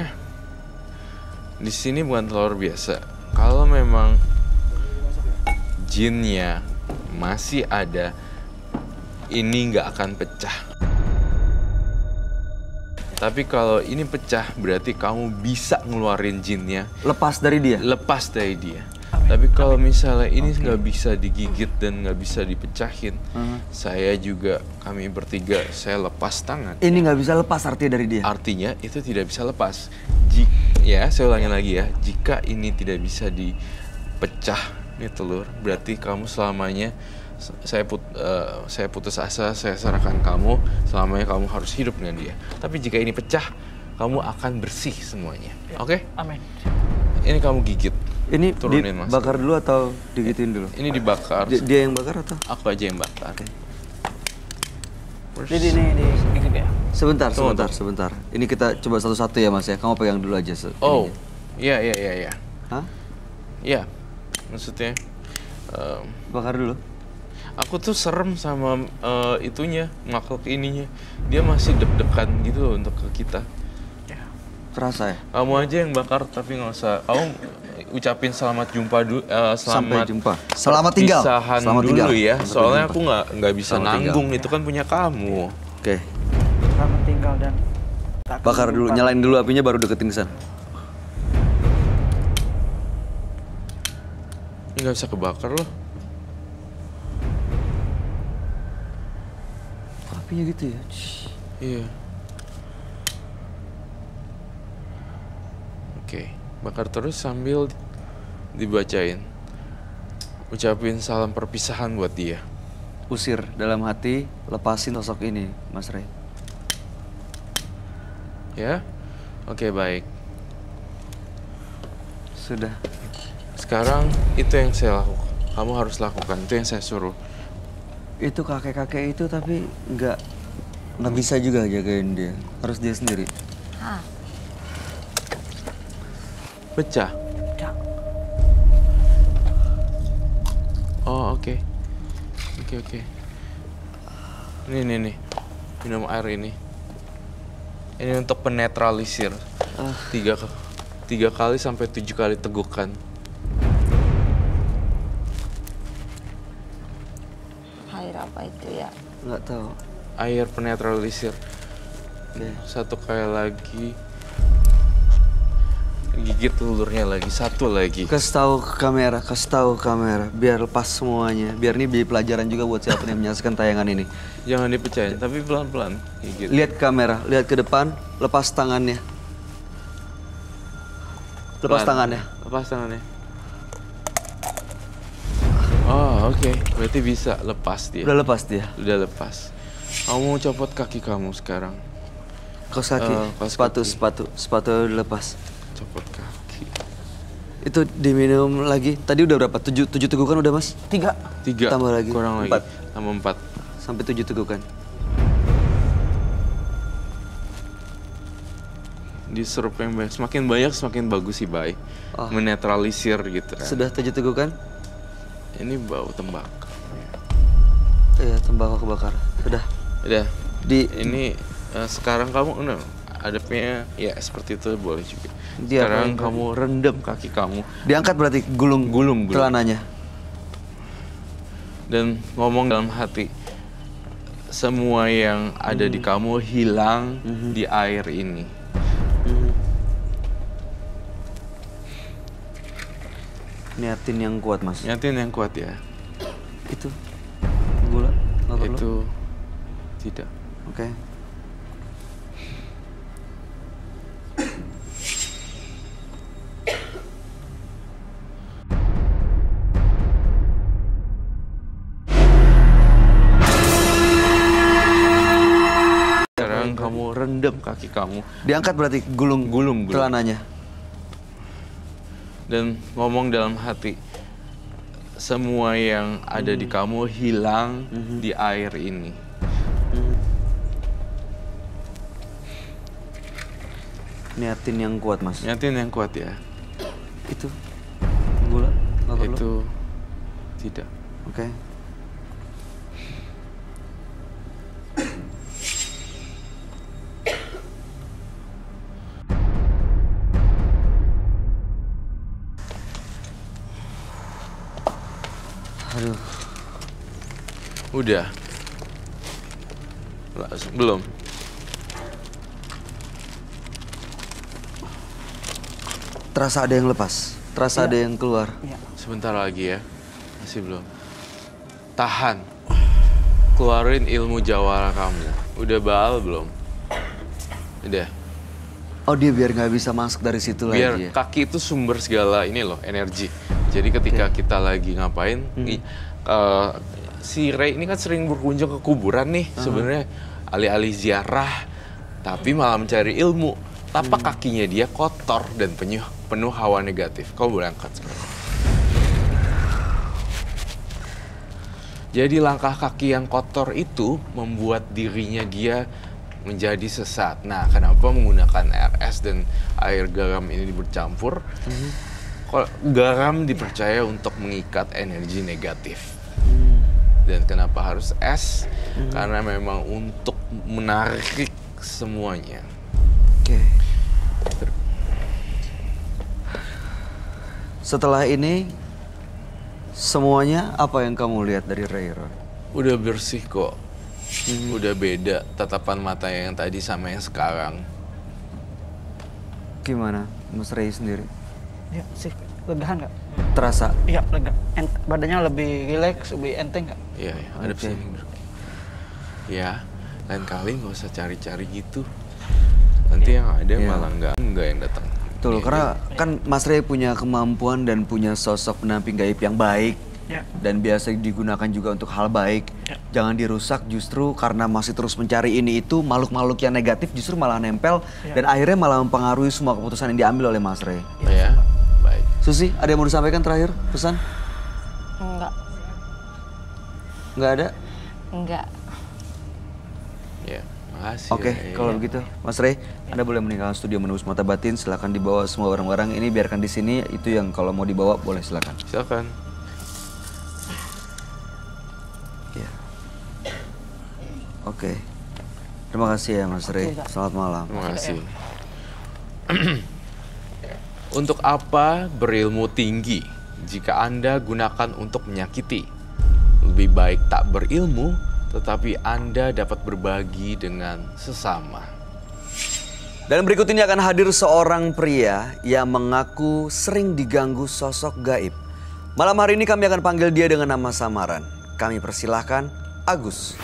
di sini bukan telur biasa. Kalau memang jinnya masih ada, ini nggak akan pecah. Tapi kalau ini pecah, berarti kamu bisa ngeluarin jinnya Lepas dari dia. lepas dari dia. Tapi kalau misalnya ini nggak bisa digigit dan nggak bisa dipecahin, saya juga, kami bertiga, saya lepas tangan. Ini nggak bisa lepas artinya dari dia. Artinya itu tidak bisa lepas. Ya, saya ulangi lagi ya. Jika ini tidak bisa dipecah, nih telur, berarti kamu selamanya, saya putus asa, saya serahkan kamu, selamanya kamu harus hidup dengan dia. Tapi jika ini pecah, kamu akan bersih semuanya. Oke? Amin. Ini kamu gigit. Ini Turunin, Mas. dibakar dulu atau digituin dulu? Ini dibakar. Dia yang bakar atau? Aku aja yang bakar. Jadi ini dikit ya. Sebentar, Tunggu, sebentar. Ini kita coba satu-satu ya Mas ya. Kamu pegang dulu aja. Oh, ininya. iya. Hah? Iya, maksudnya Bakar dulu. aku tuh serem sama itunya, makhluk ininya. Dia masih deg-degan gitu loh untuk ke kita. Terasa ya? Kamu aja yang bakar, tapi nggak usah. Kamu ucapin selamat jumpa dulu. Sampai jumpa. Selamat tinggal. Perpisahan Selamat dulu tinggal. ya. Sampai Soalnya jumpa. aku nggak bisa Selamat nanggung. Itu kan punya kamu. Oke. Selamat tinggal dan tak Bakar dulu, lupa. nyalain dulu apinya baru deketin ke sana. Ini nggak bisa kebakar loh. Apinya gitu ya. Iya. Oke, bakar terus sambil dibacain. Ucapin salam perpisahan buat dia. Usir dalam hati, lepasin sosok ini, Mas Ray. Ya? Oke, baik. Sudah. Sekarang itu yang saya lakukan. Kamu harus lakukan, itu yang saya suruh. Itu kakek-kakek itu tapi nggak bisa juga jagain dia. Harus dia sendiri. Hah. Pecah. Pecah. Oh, oke. Oke. Nih. Minum air ini. Ini untuk penetralisir. 3 kali sampai 7 kali tegukan. Air apa itu ya? Nggak tahu. Air penetralisir. Oke. 1 kali lagi. Gigit telurnya lagi, 1 lagi. Kasih tahu ke kamera, biar lepas semuanya. Biar ini jadi pelajaran juga buat siapa yang menyaksikan tayangan ini. Jangan dipecahin, tapi pelan-pelan gigit. Lihat kamera, lihat ke depan, lepas tangannya. Lepas Pelan. tangannya. Lepas tangannya. Oh, oke. Berarti bisa lepas dia. Udah lepas dia. Udah lepas. Kamu copot kaki kamu sekarang. Kaos kaki, kaos sepatu udah lepas. Copot kaki. Itu diminum lagi. Tadi udah berapa? 7 tegukan udah, Mas? 3. 3. Tambah lagi. Kurang 4. lagi. Tambah 4. Sampai 7 tegukan. Disuruh yang banyak. Semakin banyak semakin bagus sih, Bay. Oh. Menetralisir gitu kan. Sudah 7 tegukan? Ini bau tembakau. Iya, tembakau kebakar. Sudah. Udah. Ini Sekarang kamu adabnya ya seperti itu boleh juga. Dia Sekarang apa yang kamu rendam kaki kamu diangkat berarti gulung celananya. dan ngomong dalam hati, semua yang ada di kamu hilang di air ini. Niatin yang kuat, Mas. Nyatin yang kuat ya. Itu gula nggak perlu. Itu tidak. Oke. Sekarang kamu rendam kaki kamu Diangkat berarti gulung Gulung. celananya. dan ngomong dalam hati, semua yang ada di kamu hilang di air ini. Niatin yang kuat, Mas. Niatin yang kuat ya. Itu gula nggak perlu. Itu tidak. Oke. Aduh. Udah. Belum. Terasa ada yang lepas, terasa ada yang keluar. Sebentar lagi ya. Masih belum. Tahan. Keluarin ilmu jawara kamu. Udah baal belum? Udah. Oh, dia biar nggak bisa masuk dari situ Biar lagi ya? kaki itu sumber segala ini loh, energi. Jadi ketika kita lagi ngapain, si Ray ini kan sering berkunjung ke kuburan nih sebenarnya alih-alih ziarah, tapi malah mencari ilmu. Tapak kakinya dia kotor dan penuh hawa negatif. Kau boleh angkat sekarang. Jadi langkah kaki yang kotor itu membuat dirinya dia menjadi sesat. Nah, kenapa menggunakan RS dan air garam ini bercampur? Garam dipercaya untuk mengikat energi negatif. Dan kenapa harus es? Karena memang untuk menarik semuanya. Oke. Setelah ini, semuanya apa yang kamu lihat dari Ray, Ron? Udah bersih kok. Udah beda tatapan mata yang tadi sama yang sekarang. Gimana, Mas Ray sendiri? Ya sih, legahan nggak? Terasa? Iya, lega. Badannya lebih rileks, lebih enteng nggak? Iya, ya, ada Oke. sini. Ya, lain kali nggak usah cari-cari gitu. Nanti yang ada malah nggak yang datang. Betul, karena kan Mas Ray punya kemampuan dan punya sosok pendamping gaib yang baik. Ya. Dan biasa digunakan juga untuk hal baik. Ya. Jangan dirusak justru karena masih terus mencari ini itu, makhluk-makhluk yang negatif justru malah nempel. Dan akhirnya malah mempengaruhi semua keputusan yang diambil oleh Mas Ray. Ya, baik. Susi, ada yang mau disampaikan terakhir? Pesan? Enggak. Nggak ada? Enggak. Ya, makasih. Oke, Ray. kalau begitu, Mas Ray, Anda boleh meninggalkan studio Menembus Mata Batin. Silakan dibawa semua barang-barang ini, biarkan di sini. Itu yang kalau mau dibawa boleh silakan. Silakan. Ya. Oke. Terima kasih ya Mas Ray. Selamat malam. Terima kasih. Untuk apa berilmu tinggi jika Anda gunakan untuk menyakiti? Lebih baik tak berilmu, tetapi Anda dapat berbagi dengan sesama. Dan berikut ini akan hadir seorang pria yang mengaku sering diganggu sosok gaib. Malam hari ini kami akan panggil dia dengan nama samaran. Kami persilahkan Agus.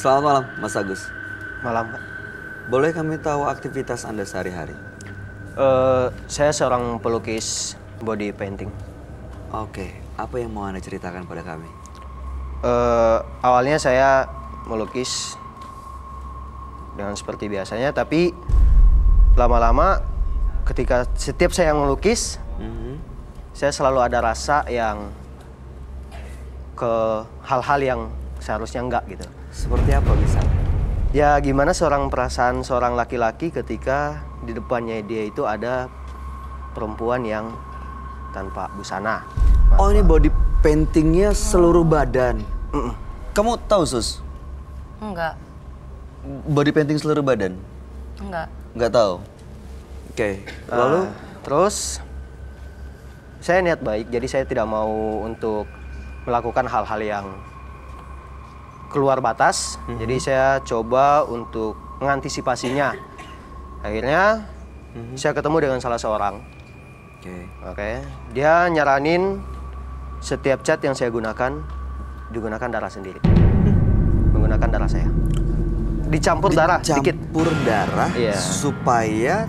Selamat malam, Mas Agus. Malam, Pak. Boleh kami tahu aktivitas Anda sehari-hari? Saya seorang pelukis body painting. Oke, apa yang mau Anda ceritakan pada kami? Awalnya saya melukis dengan seperti biasanya, tapi lama-lama ketika setiap saya melukis, saya selalu ada rasa yang ke hal-hal yang seharusnya enggak gitu. Seperti apa misalnya? Ya gimana perasaan seorang laki-laki ketika di depannya dia itu ada perempuan yang tanpa busana. Oh, ini body paintingnya seluruh badan. Kamu tahu, Sus? Enggak. Body painting seluruh badan? Enggak. Nggak tahu. Oke, lalu? Terus saya niat baik, jadi saya tidak mau untuk melakukan hal-hal yang keluar batas. Jadi saya coba untuk mengantisipasinya. Akhirnya saya ketemu dengan salah seorang. Oke. Dia nyaranin setiap cat yang saya gunakan digunakan darah sendiri. Menggunakan darah saya. dicampur darah sedikit. Dicampur darah Iya. supaya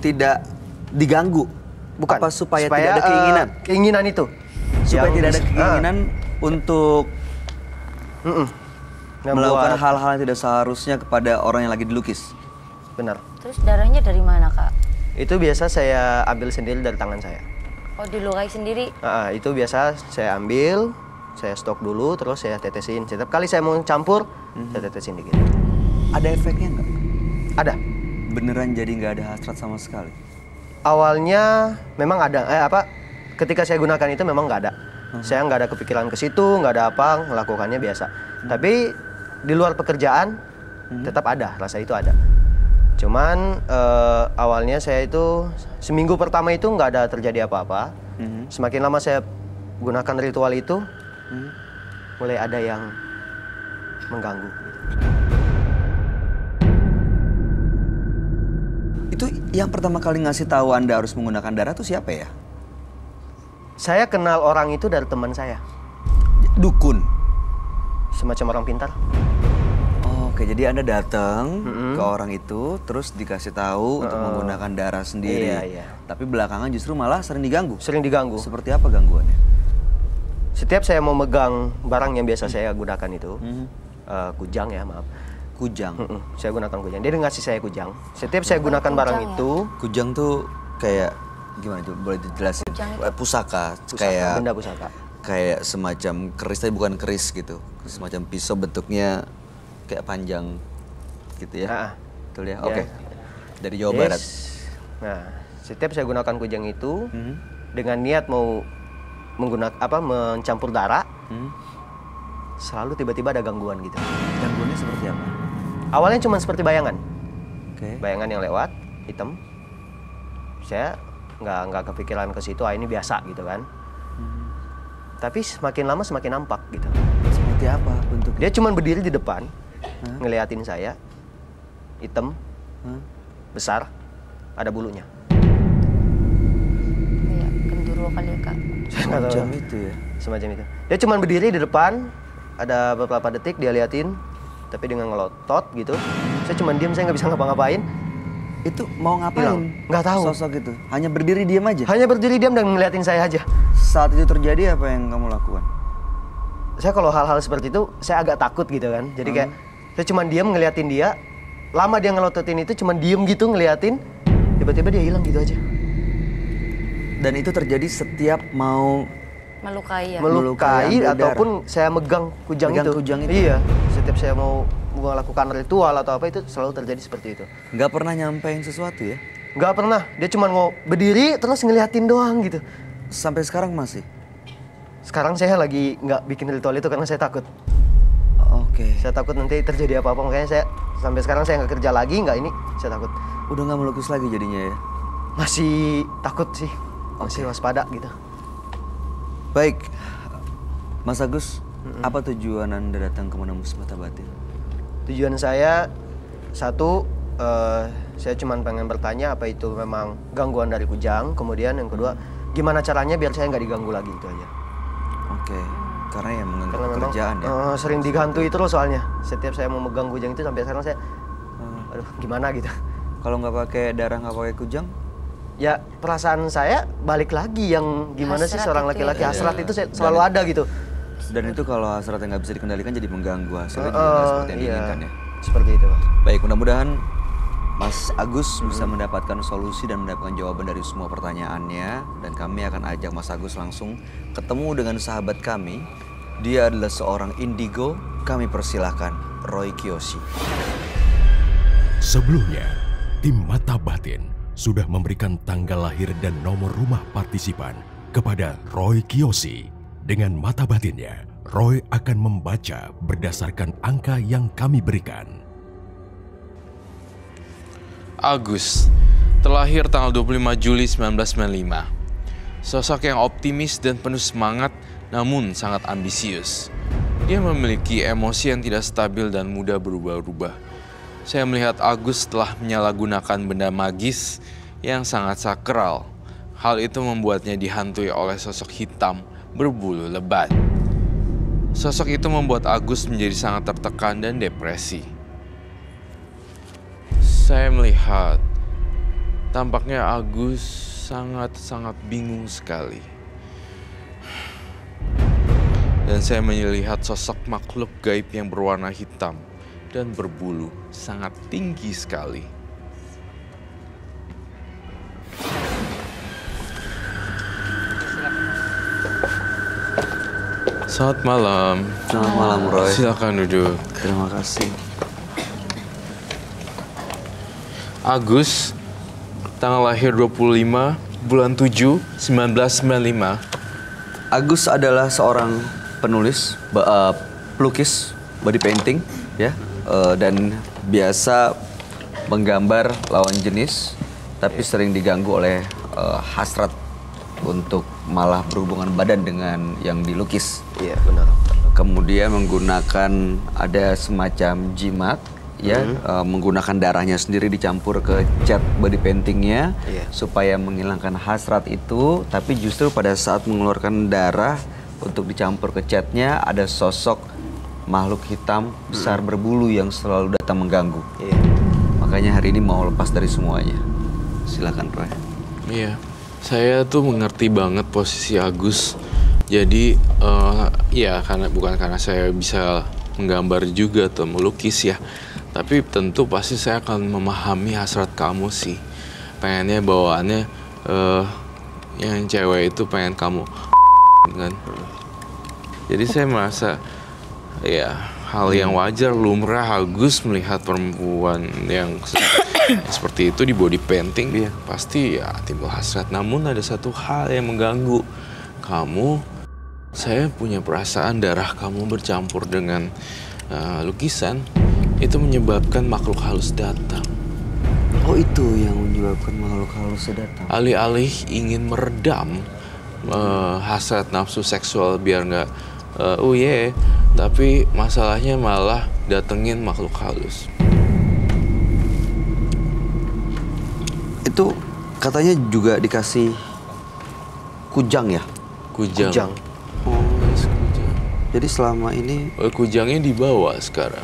tidak diganggu. Bukan. Apa supaya tidak ada keinginan? Keinginan itu. Supaya Yang tidak ada bisa- keinginan untuk melakukan Membuat- hal-hal yang tidak seharusnya kepada orang yang lagi dilukis. Benar. Terus darahnya dari mana, Kak? Itu biasa saya ambil sendiri dari tangan saya. Oh, dilukai sendiri? Itu biasa saya ambil, saya stok dulu, terus saya tetesin. Setiap kali saya mau campur, saya tetesin dikit. Ada efeknya nggak? Ada. Beneran jadi nggak ada hasrat sama sekali? Awalnya memang ada, ketika saya gunakan itu memang nggak ada. Saya nggak ada kepikiran ke situ, nggak ada apa, melakukannya biasa. Tapi di luar pekerjaan tetap ada, rasa itu ada. Cuman awalnya saya itu seminggu pertama itu nggak ada terjadi apa-apa. Semakin lama saya gunakan ritual itu, mulai ada yang mengganggu. Itu yang pertama kali ngasih tahu Anda harus menggunakan darah tuh siapa ya? Saya kenal orang itu dari teman saya, Dukun. semacam orang pintar. Oke, jadi Anda datang ke orang itu, terus dikasih tahu untuk menggunakan darah sendiri. Iya. Tapi belakangan justru malah sering diganggu. Sering diganggu. Seperti apa gangguannya? Setiap saya mau megang barang yang biasa saya gunakan itu, kujang ya, maaf. Kujang. Saya gunakan kujang. Dia ngasih saya kujang. Setiap saya gunakan barang kujang ya? itu, Kujang tuh kayak gimana tuh? Boleh dijelasin? Kujang Pusaka, kayak benda pusaka. kayak semacam keris tapi bukan keris gitu. Semacam pisau bentuknya kayak panjang gitu ya. Betul ya? Ya. Oke. Dari Jawa Yes. Barat. Nah, setiap saya gunakan kujang itu dengan niat mau mencampur darah, selalu tiba-tiba ada gangguan gitu. Gangguannya seperti apa? Awalnya cuma seperti bayangan, Oke. bayangan yang lewat hitam. Saya nggak kepikiran ke situ, ini biasa gitu kan. Tapi semakin lama semakin nampak gitu. Seperti apa bentuknya? Dia cuma berdiri di depan, ngeliatin saya, hitam, besar, ada bulunya. Iya, genduro kali ya, Kak. Saya nggak tahu. Semacam itu ya. Semacam itu. Dia cuma berdiri di depan, ada beberapa detik dia liatin, tapi dengan ngelotot gitu. Saya cuma diam, saya nggak bisa ngapa-ngapain. Itu mau ngapain? Hilang. Nggak tahu. Sosok itu. Hanya berdiri diam aja. Hanya berdiri diam dan ngeliatin saya aja. Saat itu terjadi apa yang kamu lakukan? Saya kalau hal-hal seperti itu, saya agak takut gitu kan. Jadi kayak, saya cuma diam ngeliatin dia. Lama dia ngelototin itu, cuma diem gitu ngeliatin. Tiba-tiba dia hilang gitu aja. Dan itu terjadi setiap mau Melukai ya? Melukai ambil ataupun saya megang kujang Megang itu. kujang itu. Iya. Setiap saya mau melakukan ritual atau apa itu selalu terjadi seperti itu. nggak pernah nyampein sesuatu ya? Nggak pernah. Dia cuma mau berdiri terus ngeliatin doang gitu. Sampai sekarang masih? Sekarang saya lagi nggak bikin ritual itu karena saya takut. Oke. Saya takut nanti terjadi apa-apa, makanya saya sampai sekarang saya nggak kerja lagi, nggak ini, saya takut. Udah nggak melukis lagi jadinya ya? Masih takut sih, masih waspada gitu. Baik. Mas Agus, apa tujuan Anda datang ke Menembus Mata Batin? Tujuan saya, satu, saya cuma pengen bertanya apa itu memang gangguan dari kujang. Kemudian yang kedua, gimana caranya biar saya nggak diganggu lagi, itu aja. Oke. Karena ya mengganggu Karena memang pekerjaan ya? sering digantui terus soalnya. Setiap saya mau megang kujang itu sampai sekarang saya, aduh gimana gitu. Kalau nggak pakai darah, nggak pakai kujang? Ya perasaan saya balik lagi yang gimana sih Hasrat seorang itu laki-laki, ya. hasrat itu selalu ada gitu. Dan itu kalau hasratnya nggak bisa dikendalikan jadi mengganggu hasilnya juga nggak seperti yang diinginkan ya? Seperti itu, Pak. Baik, mudah-mudahan Mas Agus bisa mendapatkan solusi dan mendapatkan jawaban dari semua pertanyaannya. Dan kami akan ajak Mas Agus langsung ketemu dengan sahabat kami. Dia adalah seorang indigo. Kami persilahkan Roy Kiyoshi. Sebelumnya, tim Mata Batin sudah memberikan tanggal lahir dan nomor rumah partisipan kepada Roy Kiyoshi. Dengan mata batinnya, Roy akan membaca berdasarkan angka yang kami berikan. Agus, terlahir tanggal 25 Juli 1995. Sosok yang optimis dan penuh semangat namun sangat ambisius. Dia memiliki emosi yang tidak stabil dan mudah berubah-ubah. Saya melihat Agus telah menyalahgunakan benda magis yang sangat sakral. Hal itu membuatnya dihantui oleh sosok hitam berbulu lebat. Sosok itu membuat Agus menjadi sangat tertekan dan depresi. Saya melihat tampaknya Agus sangat-sangat bingung sekali. Dan saya melihat sosok makhluk gaib yang berwarna hitam dan berbulu sangat tinggi sekali. Selamat malam. Selamat malam, Roy. Silakan duduk. Terima kasih. Agus, tanggal lahir 25 bulan 7 1995. Agus adalah seorang penulis, pelukis, body painting, ya, dan biasa menggambar lawan jenis, tapi sering diganggu oleh hasrat untuk malah berhubungan badan dengan yang dilukis. Iya, benar. Kemudian menggunakan ada semacam jimat, ya, menggunakan darahnya sendiri dicampur ke cat body paintingnya, supaya menghilangkan hasrat itu. Tapi justru pada saat mengeluarkan darah untuk dicampur ke catnya, ada sosok makhluk hitam besar berbulu yang selalu datang mengganggu. Makanya hari ini mau lepas dari semuanya. Silakan, Roy. Iya, saya tuh mengerti banget posisi Agus. Jadi ya bukan karena saya bisa menggambar juga atau melukis ya, tapi tentu pasti saya akan memahami hasrat kamu sih. Pengennya bawaannya yang cewek itu pengen kamu kan. Jadi saya merasa ya hal yang wajar, lumrah Agus melihat perempuan yang seperti itu di body painting, pasti ya timbul hasrat. Namun ada satu hal yang mengganggu kamu. Saya punya perasaan darah kamu bercampur dengan lukisan itu menyebabkan makhluk halus datang. Oh, itu yang menyebabkan makhluk halus datang. Alih-alih ingin meredam hasrat nafsu seksual biar nggak tapi masalahnya malah datengin makhluk halus. Itu katanya juga dikasih kujang ya? Kujang. Oh, kujang. Jadi selama ini kujangnya dibawa sekarang.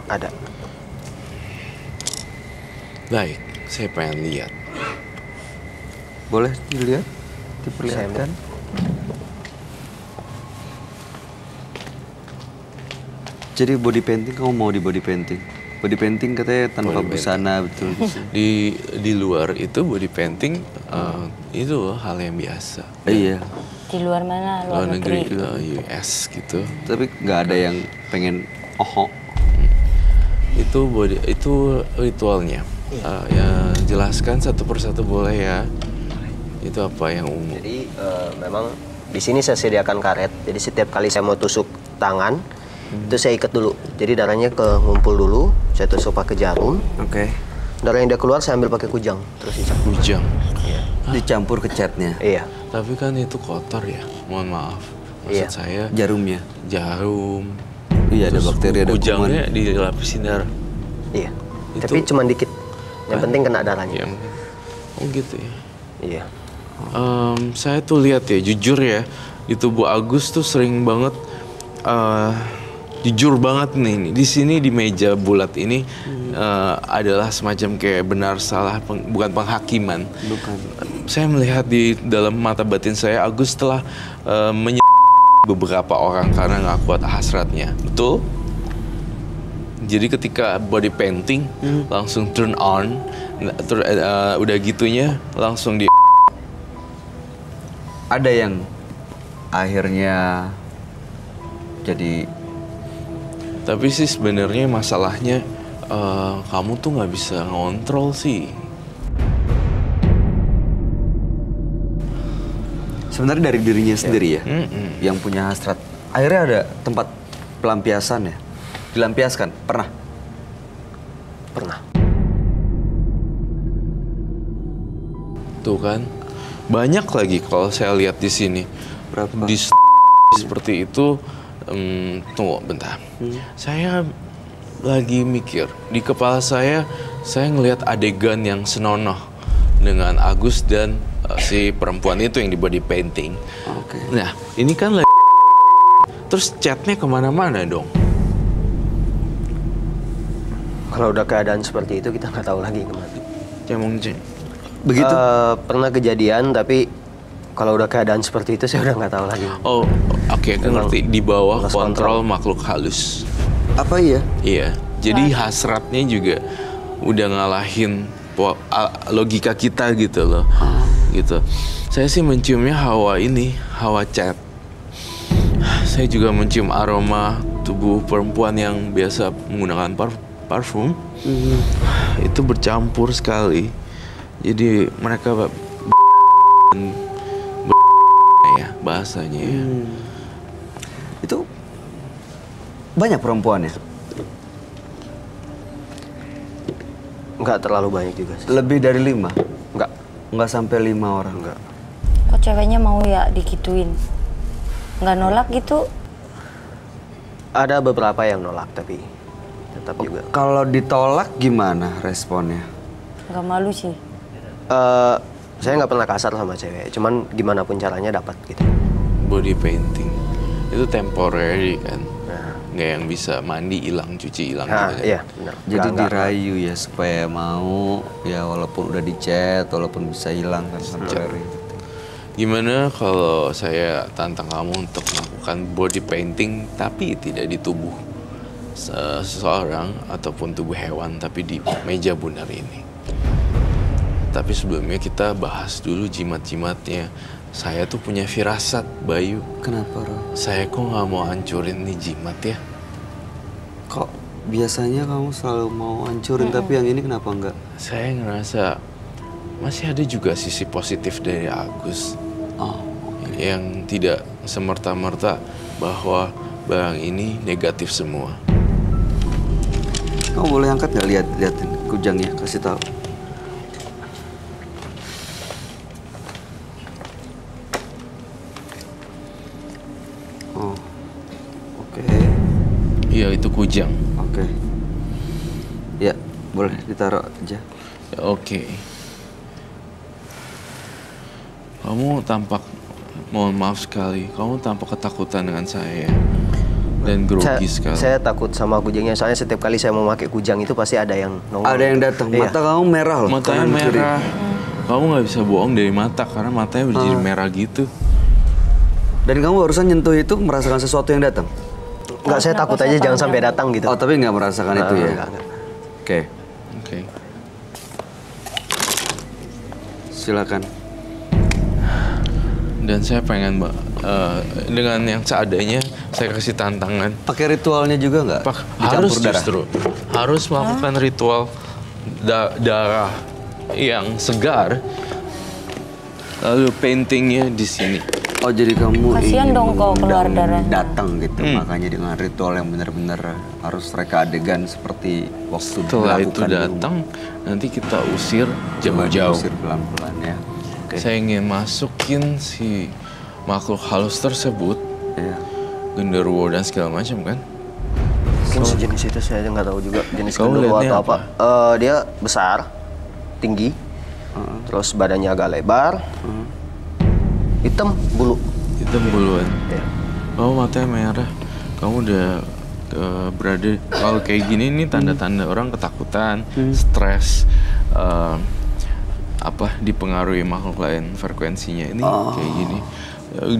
Ada. Baik, saya pengen lihat. Boleh dilihat? Diperlihatkan. Jadi body painting, kamu mau di body painting? Body painting katanya tanpa busana, betul. Di luar itu body painting itu hal yang biasa. Iya. Di luar mana? Luar negeri. US gitu. Tapi nggak ada yang pengen Itu ritualnya. Ya jelaskan satu persatu boleh ya. Itu apa yang umum? Jadi memang di sini saya sediakan karet. Jadi setiap kali saya mau tusuk tangan, itu saya ikat dulu. Jadi darahnya ngumpul dulu, saya tusuk pakai jarum. Oke. Darah yang dia keluar saya ambil pakai kujang, terus dicampur. Kujang. Iya. Dicampur ke catnya. Iya. Tapi kan itu kotor ya. Mohon maaf. Maksud saya Jarumnya. jarum. Iya, ada Terus bakteri, ada kujangnya kuman. dilapisin darah. Iya. Itu- Tapi cuma dikit. Yang penting kena darahnya. Oh gitu ya. Iya. Saya tuh lihat ya, jujur ya, di tubuh Agus tuh sering banget, jujur banget nih, di sini di meja bulat ini adalah semacam kayak benar salah, bukan penghakiman. Bukan. Saya melihat di dalam mata batin saya, Agus telah beberapa orang karena nggak kuat hasratnya, betul? Jadi ketika body painting langsung turn on, udah gitunya langsung di. Ada yang akhirnya jadi. Tapi sih sebenarnya masalahnya kamu tuh nggak bisa ngontrol sih. Sebenarnya dari dirinya sendiri ya, yang punya hasrat. Akhirnya ada tempat pelampiasan ya, dilampiaskan. Pernah? Pernah. Tuh kan, banyak lagi kalau saya lihat di sini. Berapa? Di seperti itu, tunggu bentar. Saya lagi mikir, di kepala saya ngelihat adegan yang senonoh dengan Agus dan si perempuan itu yang di body painting. Oke. Nah, ini kan terus chatnya kemana-mana dong. Kalau udah keadaan seperti itu kita nggak tahu lagi kemana. Emang Begitu? Pernah kejadian tapi kalau udah keadaan seperti itu saya udah nggak tahu lagi. Oh, oke, aku ngerti. Di bawah lost kontrol makhluk halus. Apa iya? Iya, jadi hasratnya juga udah ngalahin logika kita gitu loh. Gitu. Saya sih menciumnya hawa ini, hawa cat. Saya juga mencium aroma tubuh perempuan yang biasa menggunakan parfum. Itu bercampur sekali. Jadi mereka ya bahasanya ya. Itu banyak perempuannya? Nggak terlalu banyak juga sih. Lebih dari 5? Nggak. Nggak sampai 5 orang? Nggak. Kok ceweknya mau ya digituin? Nggak nolak gitu? Ada beberapa yang nolak tapi tetap juga. Kalau ditolak gimana responnya? Nggak malu sih. Saya nggak pernah kasar sama cewek, cuman gimana pun caranya dapat gitu. Body painting itu temporary kan, Nah, nggak yang bisa mandi hilang, cuci hilang nah gitu kan. iya benar. Jadi Nggak. dirayu ya supaya mau, ya walaupun udah dicat, walaupun bisa hilang kan temporary. Gimana kalau saya tantang kamu untuk melakukan body painting tapi tidak di tubuh seseorang ataupun tubuh hewan, tapi di meja bundar ini. Tapi sebelumnya kita bahas dulu jimat-jimatnya. Saya tuh punya firasat, Bayu. Kenapa, Ro? Saya kok nggak mau hancurin nih jimat ya? Kok biasanya kamu selalu mau hancurin, tapi yang ini kenapa enggak? Saya ngerasa masih ada juga sisi positif dari Agus. Oh, Yang tidak semerta-merta bahwa barang ini negatif semua. kamu boleh angkat nggak liatin kujangnya, kasih tahu. Oh, oke. Iya, itu kujang. Oke. Ya, boleh ditaruh aja. Ya, oke. Kamu tampak, mohon maaf sekali, kamu tampak ketakutan dengan saya dan grogi sekali. Saya takut sama kujangnya, soalnya setiap kali saya mau pakai kujang itu pasti ada yang nongol. Ada yang datang. Iya. Mata kamu merah loh. Matanya kanan kiri. merah. Kamu nggak bisa bohong dari mata karena matanya udah jadi merah gitu. Dan kamu barusan nyentuh itu merasakan sesuatu yang datang? Nggak, saya takut aja jangan sampai datang gitu. Oh, tapi nggak merasakan itu ya? Nggak. Oke, Oke. silakan. Dan saya pengen dengan yang seadanya saya kasih tantangan. Pakai ritualnya juga nggak? Harus Dicampur darah? justru harus melakukan ritual darah yang segar. Lalu paintingnya di sini. Oh, jadi kamu Kasian ingin dong kalau keluar mengundang darah. datang gitu, makanya dengan ritual yang benar-benar harus reka adegan seperti waktu Setelah itu dilakukan di datang, nanti kita usir rumah. jauh-jauh. Diusir pelan-pelan ya. Oke. Saya ingin masukin si makhluk halus tersebut, Iya. genderuwo dan segala macam kan. Mungkin sejenis itu saya nggak tahu juga jenis Kamu genderuwo lihatnya atau apa. Dia besar, tinggi, terus badannya agak lebar, hitam bulu. Hitam buluan. Ya. Kamu matanya merah. Kamu udah berada kalau kayak gini nih tanda-tanda orang ketakutan, stres, dipengaruhi makhluk lain frekuensinya ini kayak gini.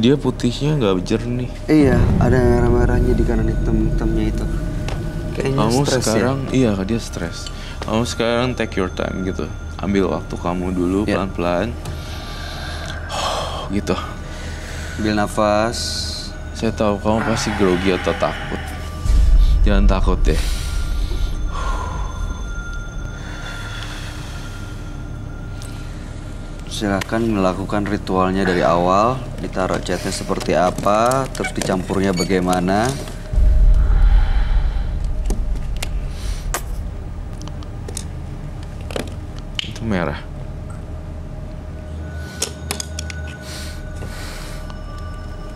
Dia putihnya nggak jernih. Iya, ada merah-merahnya di kanan hitam-hitamnya itu. Kayaknya Kamu stres sekarang iya dia stres. Kamu sekarang take your time gitu. Ambil waktu kamu dulu Ya. pelan-pelan. Gitu. ya. Ambil nafas. Saya tahu kamu pasti grogi atau takut. Jangan takut deh. Silakan melakukan ritualnya dari awal. Ditaruh catnya seperti apa, terus dicampurnya bagaimana. Itu merah.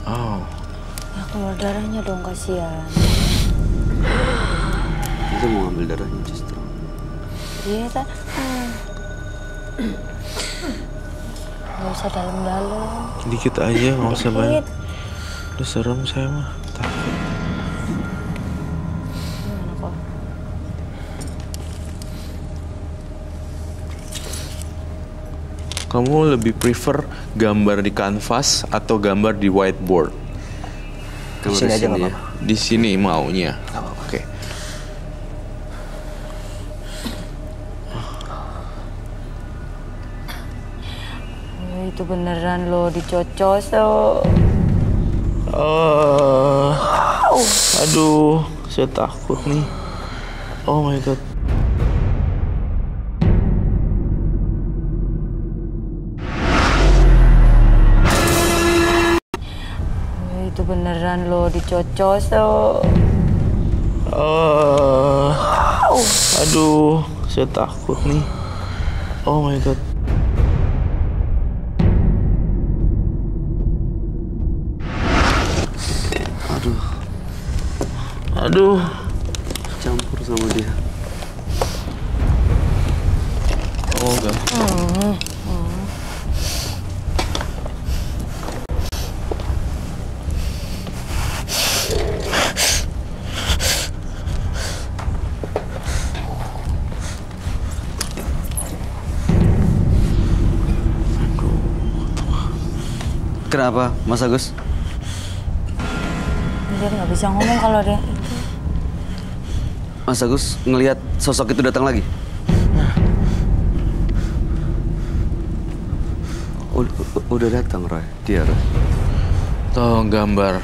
Oh, Ya keluar darahnya dong, kasihan. Itu mau ambil darahnya justru. Iya, tak? Gak usah dalam-dalam. dikit aja, nggak usah banyak. Dikit. Udah serem saya mah. Takut. Gimana kok? Kamu lebih prefer gambar di kanvas atau gambar di whiteboard? Di sini aja nggak ya. apa-apa. Di sini maunya. apa-apa. Oke. Itu beneran loh dicocos loh. Aduh, saya takut nih. Oh my god. Itu beneran loh dicocos loh. Aduh, saya takut nih. Oh my god. Aduh, Campur sama dia. oh enggak. Kenapa, Mas Agus? Dia nggak bisa ngomong kalau dia itu. Mas Agus ngelihat sosok itu datang lagi? Udah datang, Roy. Dia, Roy. Tolong gambar.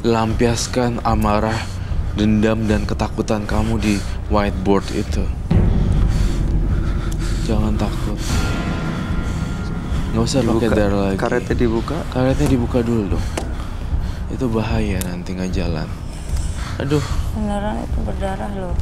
Lampiaskan amarah, dendam, dan ketakutan kamu di whiteboard itu. Jangan takut. Nggak usah pakai darah lagi. Karetnya dibuka. Karetnya dibuka dulu dong. Itu bahaya nanti nggak jalan. Aduh. Beneran itu berdarah loh.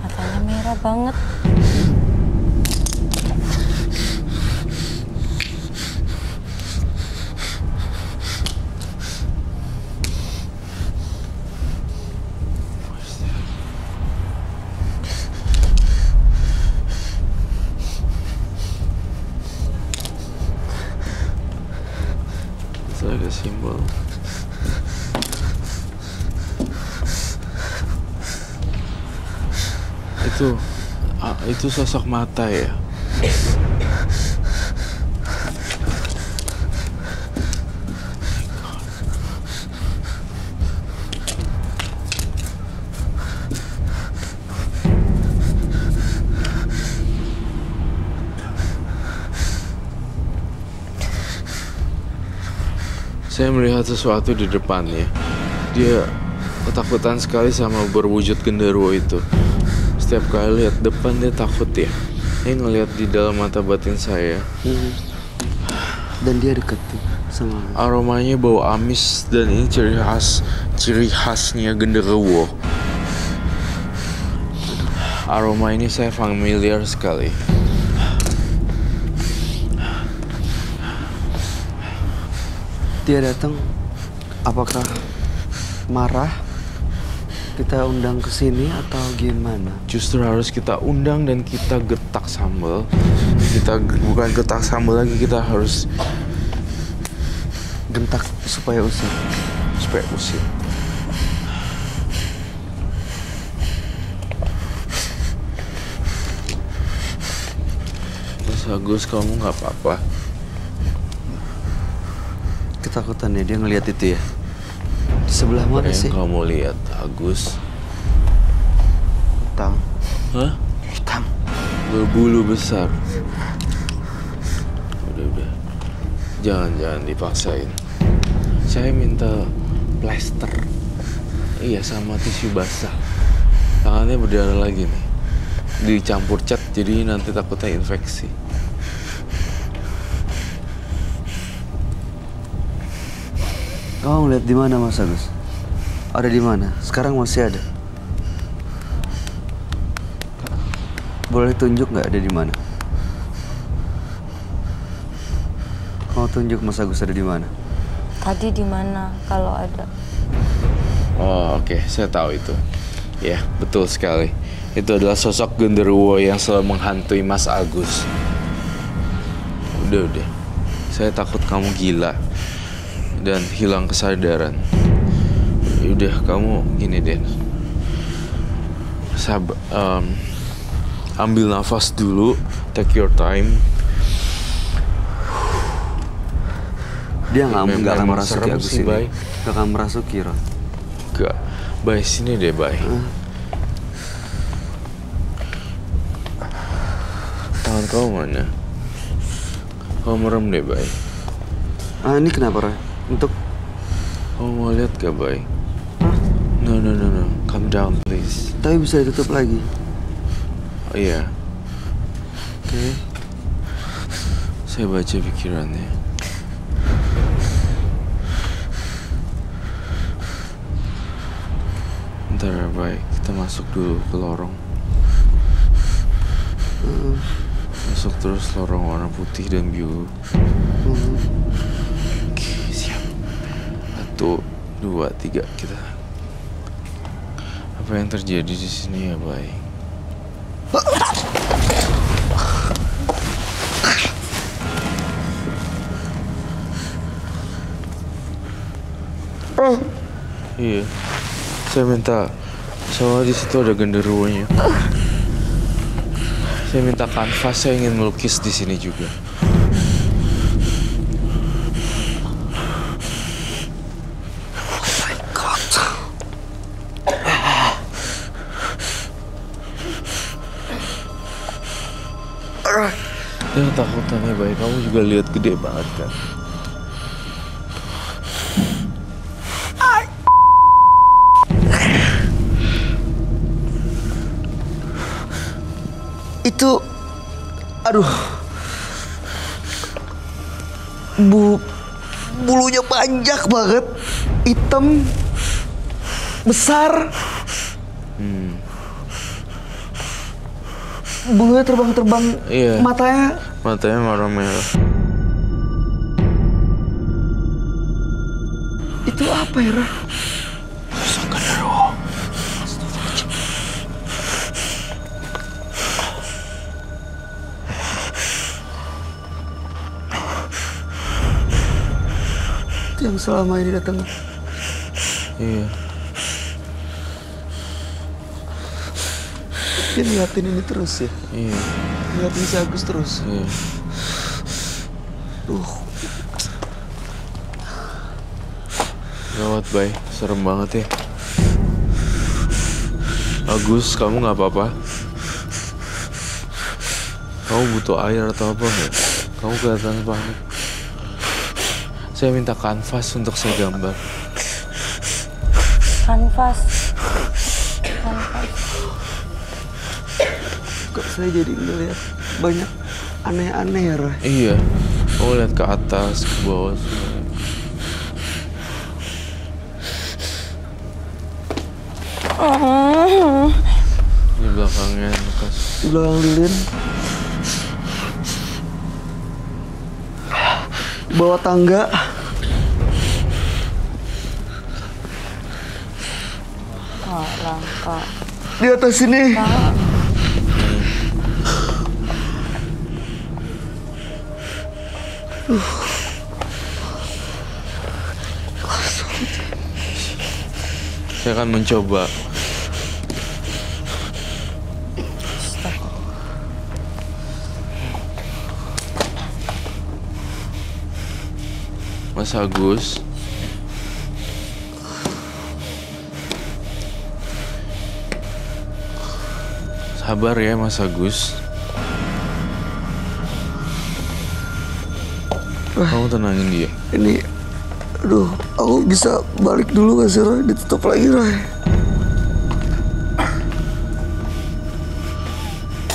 Matanya merah banget. Itu agak simbol. Itu sosok mata ya. Saya melihat sesuatu di depannya. Dia ketakutan sekali sama berwujud genderuwo itu. Setiap kali lihat depan dia takut ya. Dia ngelihat di dalam mata batin saya. Dan dia deket tuh sama. Aromanya bau amis dan ini ciri khasnya genderuwo. Aroma ini saya familiar sekali. Dia datang, apakah marah? Kita undang ke sini atau gimana? Justru harus kita undang dan kita getak sambal. Kita bukan getak sambal lagi, kita harus Gentak supaya usir. supaya usir. Mas Agus, kamu nggak apa-apa? Ketakutannya dia ngelihat itu ya. Di sebelah mana Yang sih? kamu lihat, Agus? Hitam. Hah? Hitam. Berbulu besar. Udah. Jangan dipaksain. Saya minta plester. Iya, sama tisu basah. Tangannya berdarah lagi nih. Dicampur cat, jadi nanti takutnya infeksi. Kamu ngeliat di mana, Mas Agus? Ada di mana? Sekarang masih ada. Boleh tunjuk nggak ada di mana? Kamu tunjuk Mas Agus ada di mana? Tadi di mana kalau ada? Oh, oke. Saya tahu itu. Ya, betul sekali. Itu adalah sosok genderuwo yang selalu menghantui Mas Agus. Udah. Saya takut kamu gila dan hilang kesadaran. Udah, kamu gini deh. Ambil nafas dulu, take your time. Dia nggak akan Memang merasuki serem Agus sih, ini. Bay. Nggak akan merasuki, Ron. Gak, Bay, sini deh, Bay. Tangan kamu mana? Kamu merem deh, Bay. Ini kenapa, Roy? Untuk Kamu mau lihat gak, Bay? No. Calm down, please. tapi bisa ditutup lagi. Oh iya, Oke. saya baca pikirannya. Bentar ya, Bay. Kita masuk dulu ke lorong. Masuk terus lorong warna putih dan biru. Oke, siap. 1, 2, 3, kita. Apa yang terjadi di sini ya, Bay? Iya, saya minta. Soalnya di situ ada genderuwonya. Saya minta kanvas. Saya ingin melukis di sini juga. Jangan takutan ya, Bay. Kamu juga lihat gede banget kan? Itu, aduh, bulunya banyak banget, hitam, besar. Bulunya terbang-terbang, Iya. matanya merah-merah. Itu apa ya, Rah? Itu yang selama ini datang. Iya. Dia liatin ini terus ya. Iya. Liatin si Agus terus. Iya. Gawat, Bay. Serem banget ya. Agus, kamu nggak apa-apa? Kamu butuh air atau apa nggak? Kamu kelihatan panik. Saya minta kanvas untuk saya gambar. Kanvas. Kok saya jadi ngeliat banyak aneh-aneh ya, Rah? Iya. Kamu lihat ke atas, ke bawah. Semua. Di belakangnya Lukas. Di belakang lilin. Di bawah tangga. Langka. Di atas sini. Saya akan mencoba. Mas Agus. Sabar ya, Mas Agus. Kamu tenangin dia. Ini, aduh, aku bisa balik dulu gak sih, Roy? Ditutup lagi, Roy.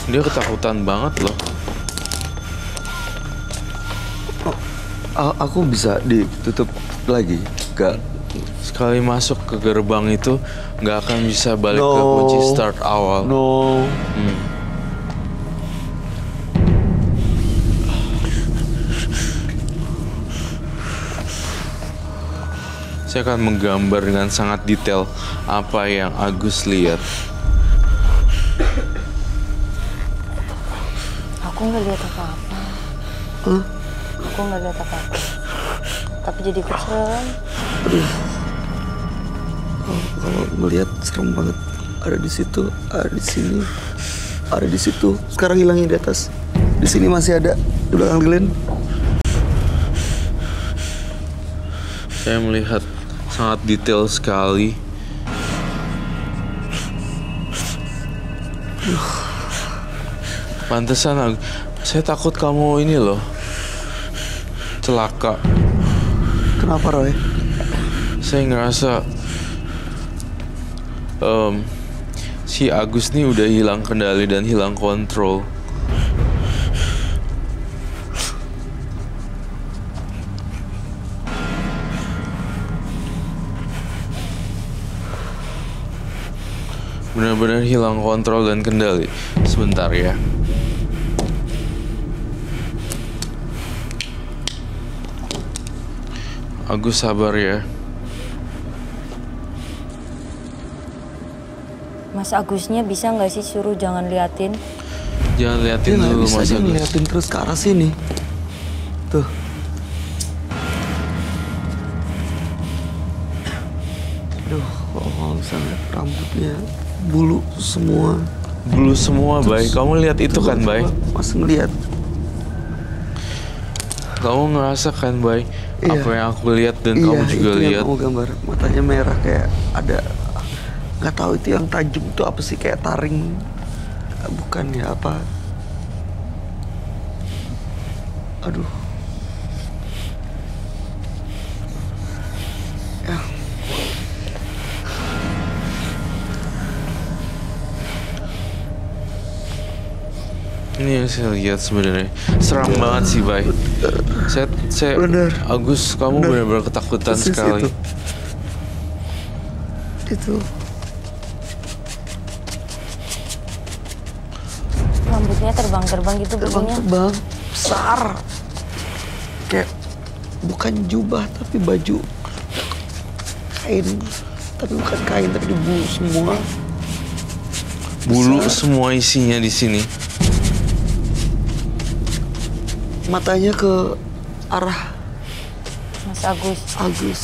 Dia ketakutan banget loh. Aku bisa ditutup lagi? Gak? Sekali masuk ke gerbang itu nggak akan bisa balik ke kunci start awal. No. Saya akan menggambar dengan sangat detail apa yang Agus lihat. Aku nggak lihat apa-apa. aku nggak lihat apa-apa. Tapi jadi ikut serem. Kalau ngelihat serem banget. Ada di situ, ada di sini, ada di situ. Sekarang hilangin di atas. Di sini masih ada di belakang lilin. Saya melihat sangat detail sekali. Pantesan saya takut kamu ini loh celaka. Kenapa, Roy? Saya ngerasa si Agus nih udah hilang kendali dan hilang kontrol. Benar-benar hilang kontrol dan kendali. Sebentar ya. Agus sabar ya. Mas Agusnya bisa nggak sih suruh jangan liatin? Jangan liatin Dia dulu bisa Mas dia Agus. ngeliatin terus ke arah sini. Tuh. Aduh, kalau bisa lihat rambutnya, bulu semua. Bulu semua, Bay. Kamu lihat itu kan, Bay? Mas ngeliat. Kamu ngerasa kan, Bay? Iya. Apa yang aku lihat dan kamu juga itu yang lihat. kamu gambar. Matanya merah kayak ada, nggak tahu itu yang tajam itu apa sih, kayak taring. Bukan ya, apa? Aduh. Ya. Ini yang saya lihat sebenarnya. Seram banget sih, Bay. Saya Bener. Agus, kamu benar-benar ketakutan Persis sekali. Itu. Rambutnya terbang-terbang gitu bulunya. Terbang-terbang. Besar. Kayak bukan jubah tapi baju kain. Tapi bukan kain, tapi di bulu semua. Bulu semua isinya di sini. Matanya ke arah Mas Agus. Agus.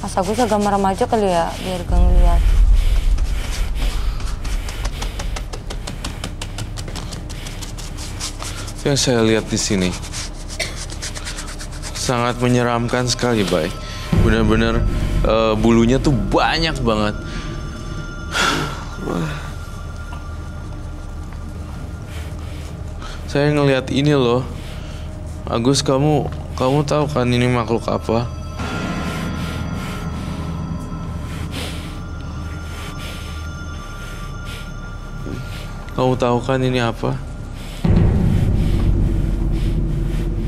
Mas Agus agak merem aja kali ya, biar gak ngeliat. Yang saya lihat di sini sangat menyeramkan sekali, Bay. Benar-benar bulunya tuh banyak banget. Saya ngelihat ini loh. Agus, kamu tahu kan ini makhluk apa? Kamu tahu kan ini apa?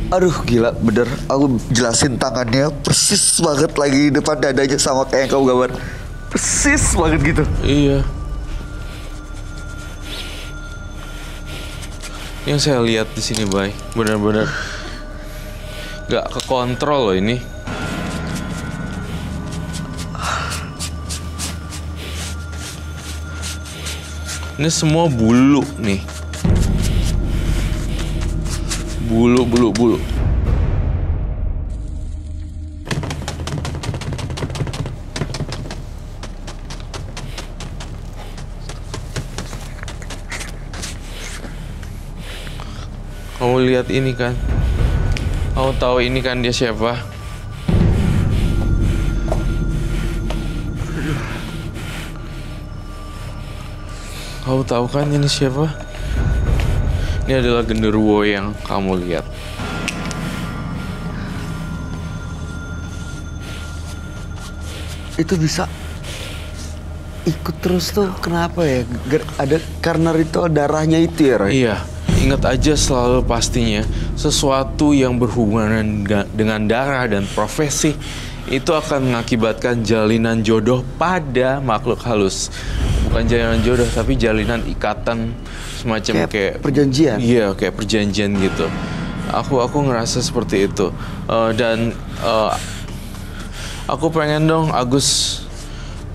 Aduh gila, bener. Aku jelasin tangannya persis banget lagi di depan dadanya sama kayak yang kamu gambar. Persis banget gitu. Iya. Yang saya lihat di sini, Bay, benar-benar gak kekontrol loh ini. Ini semua bulu nih. Bulu. Kamu lihat ini kan? Kamu tahu ini kan dia siapa? Kamu tahu kan ini siapa? Ini adalah genderuwo yang kamu lihat. Itu bisa ikut terus tuh, kenapa ya? Ada karena ritual darahnya itu ya, Roy? Iya, ingat aja selalu pastinya sesuatu yang berhubungan dengan darah dan profesi itu akan mengakibatkan jalinan jodoh pada makhluk halus. Bukan jalinan jodoh, tapi jalinan ikatan semacam kayak perjanjian. Iya, kayak perjanjian gitu. Aku ngerasa seperti itu. Dan aku pengen dong, Agus,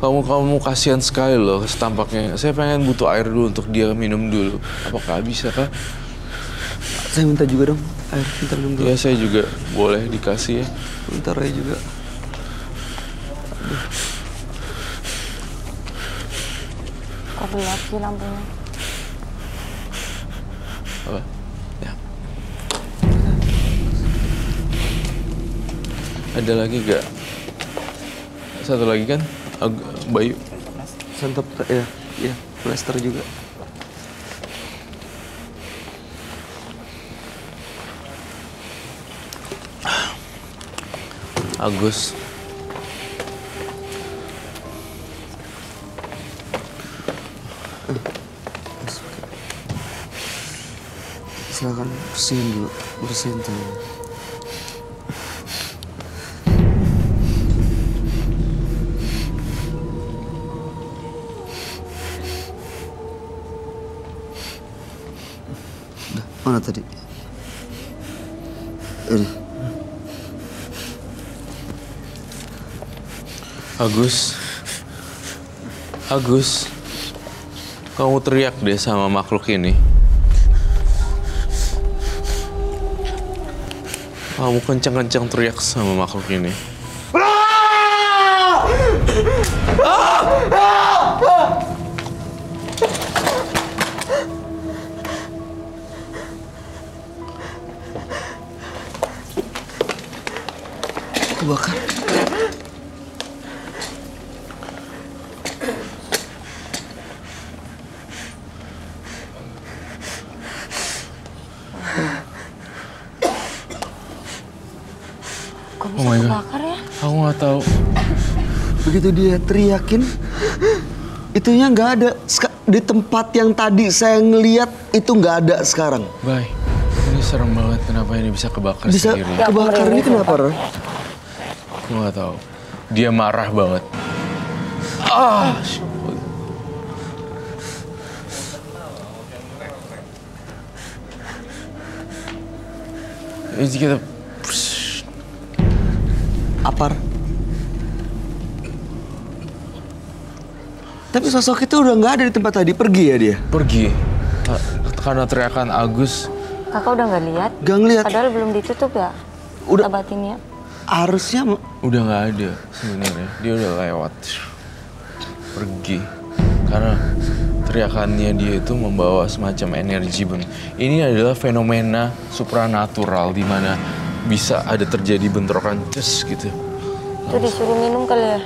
kamu kasihan sekali loh tampaknya. Saya pengen butuh air dulu untuk dia minum dulu. Apakah bisa kah? Saya minta juga dong air, bentar minum dulu. Ya saya juga boleh dikasih ya. Bentar ya juga. Kok gelap sih lampunya? Apa? Ya. Ada lagi gak? Satu lagi kan? Bayu. Santap ya, ya, plester juga. Agus. Silakan bersihin dulu, bersihin tangan. Mana tadi? Ini. Agus. Agus. Kamu teriak deh sama makhluk ini. Kamu kencang-kencang teriak sama makhluk ini. Kebakar. Kok Oh bisa my God. kebakar ya? Aku nggak tahu. Begitu dia teriakin, itunya nggak ada. Di tempat yang tadi saya ngeliat itu nggak ada sekarang. Bay, ini serem banget. Kenapa ini bisa kebakar Bisa sendiri? kebakar ini kenapa, Roy? Aku nggak tahu. Dia marah banget. Ah. Ini kita. Apar. Tapi sosok itu udah nggak ada di tempat tadi, pergi ya dia? Pergi. Karena teriakan Agus. Kakak udah nggak lihat? Gak ngeliat. Padahal belum ditutup ya? Udah. Batinnya. Harusnya Udah nggak ada sebenarnya. Dia udah lewat. Pergi. Karena teriakannya dia itu membawa semacam energi. Ini adalah fenomena supranatural di mana bisa ada terjadi bentrokan just gitu. Itu disuruh minum kali ya?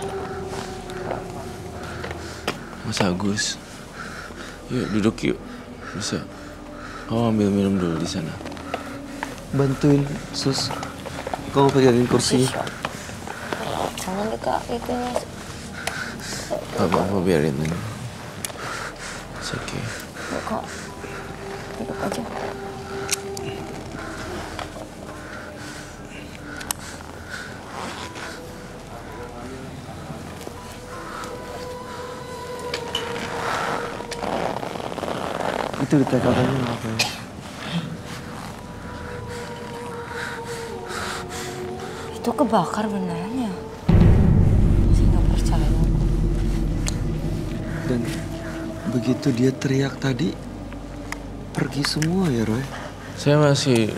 Mas Agus, yuk duduk yuk. Bisa. Kamu ambil minum dulu di sana. bantuin sus. Kamu pegangin kursinya. Jangan dekat itunya. Apa biarin aja. It's okay. Kok duduk aja. Itu ditekanannya apa ya? Itu kebakar beneran ya? Saya nggak percaya. Dan begitu dia teriak tadi, pergi semua ya, Roy? Saya masih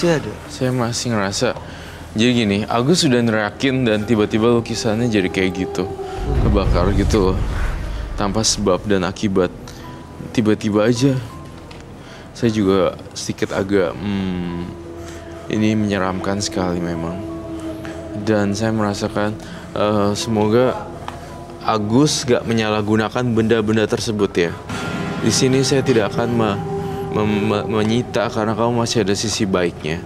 ada. Saya masih ngerasa. Jadi gini, Agus sudah nerakin dan tiba-tiba lukisannya jadi kayak gitu. Kebakar gitu loh. Tanpa sebab dan akibat. Tiba-tiba aja. Saya juga sedikit agak ini menyeramkan sekali memang. Dan saya merasakan semoga Agus gak menyalahgunakan benda-benda tersebut ya. Di sini saya tidak akan menyita karena kamu masih ada sisi baiknya.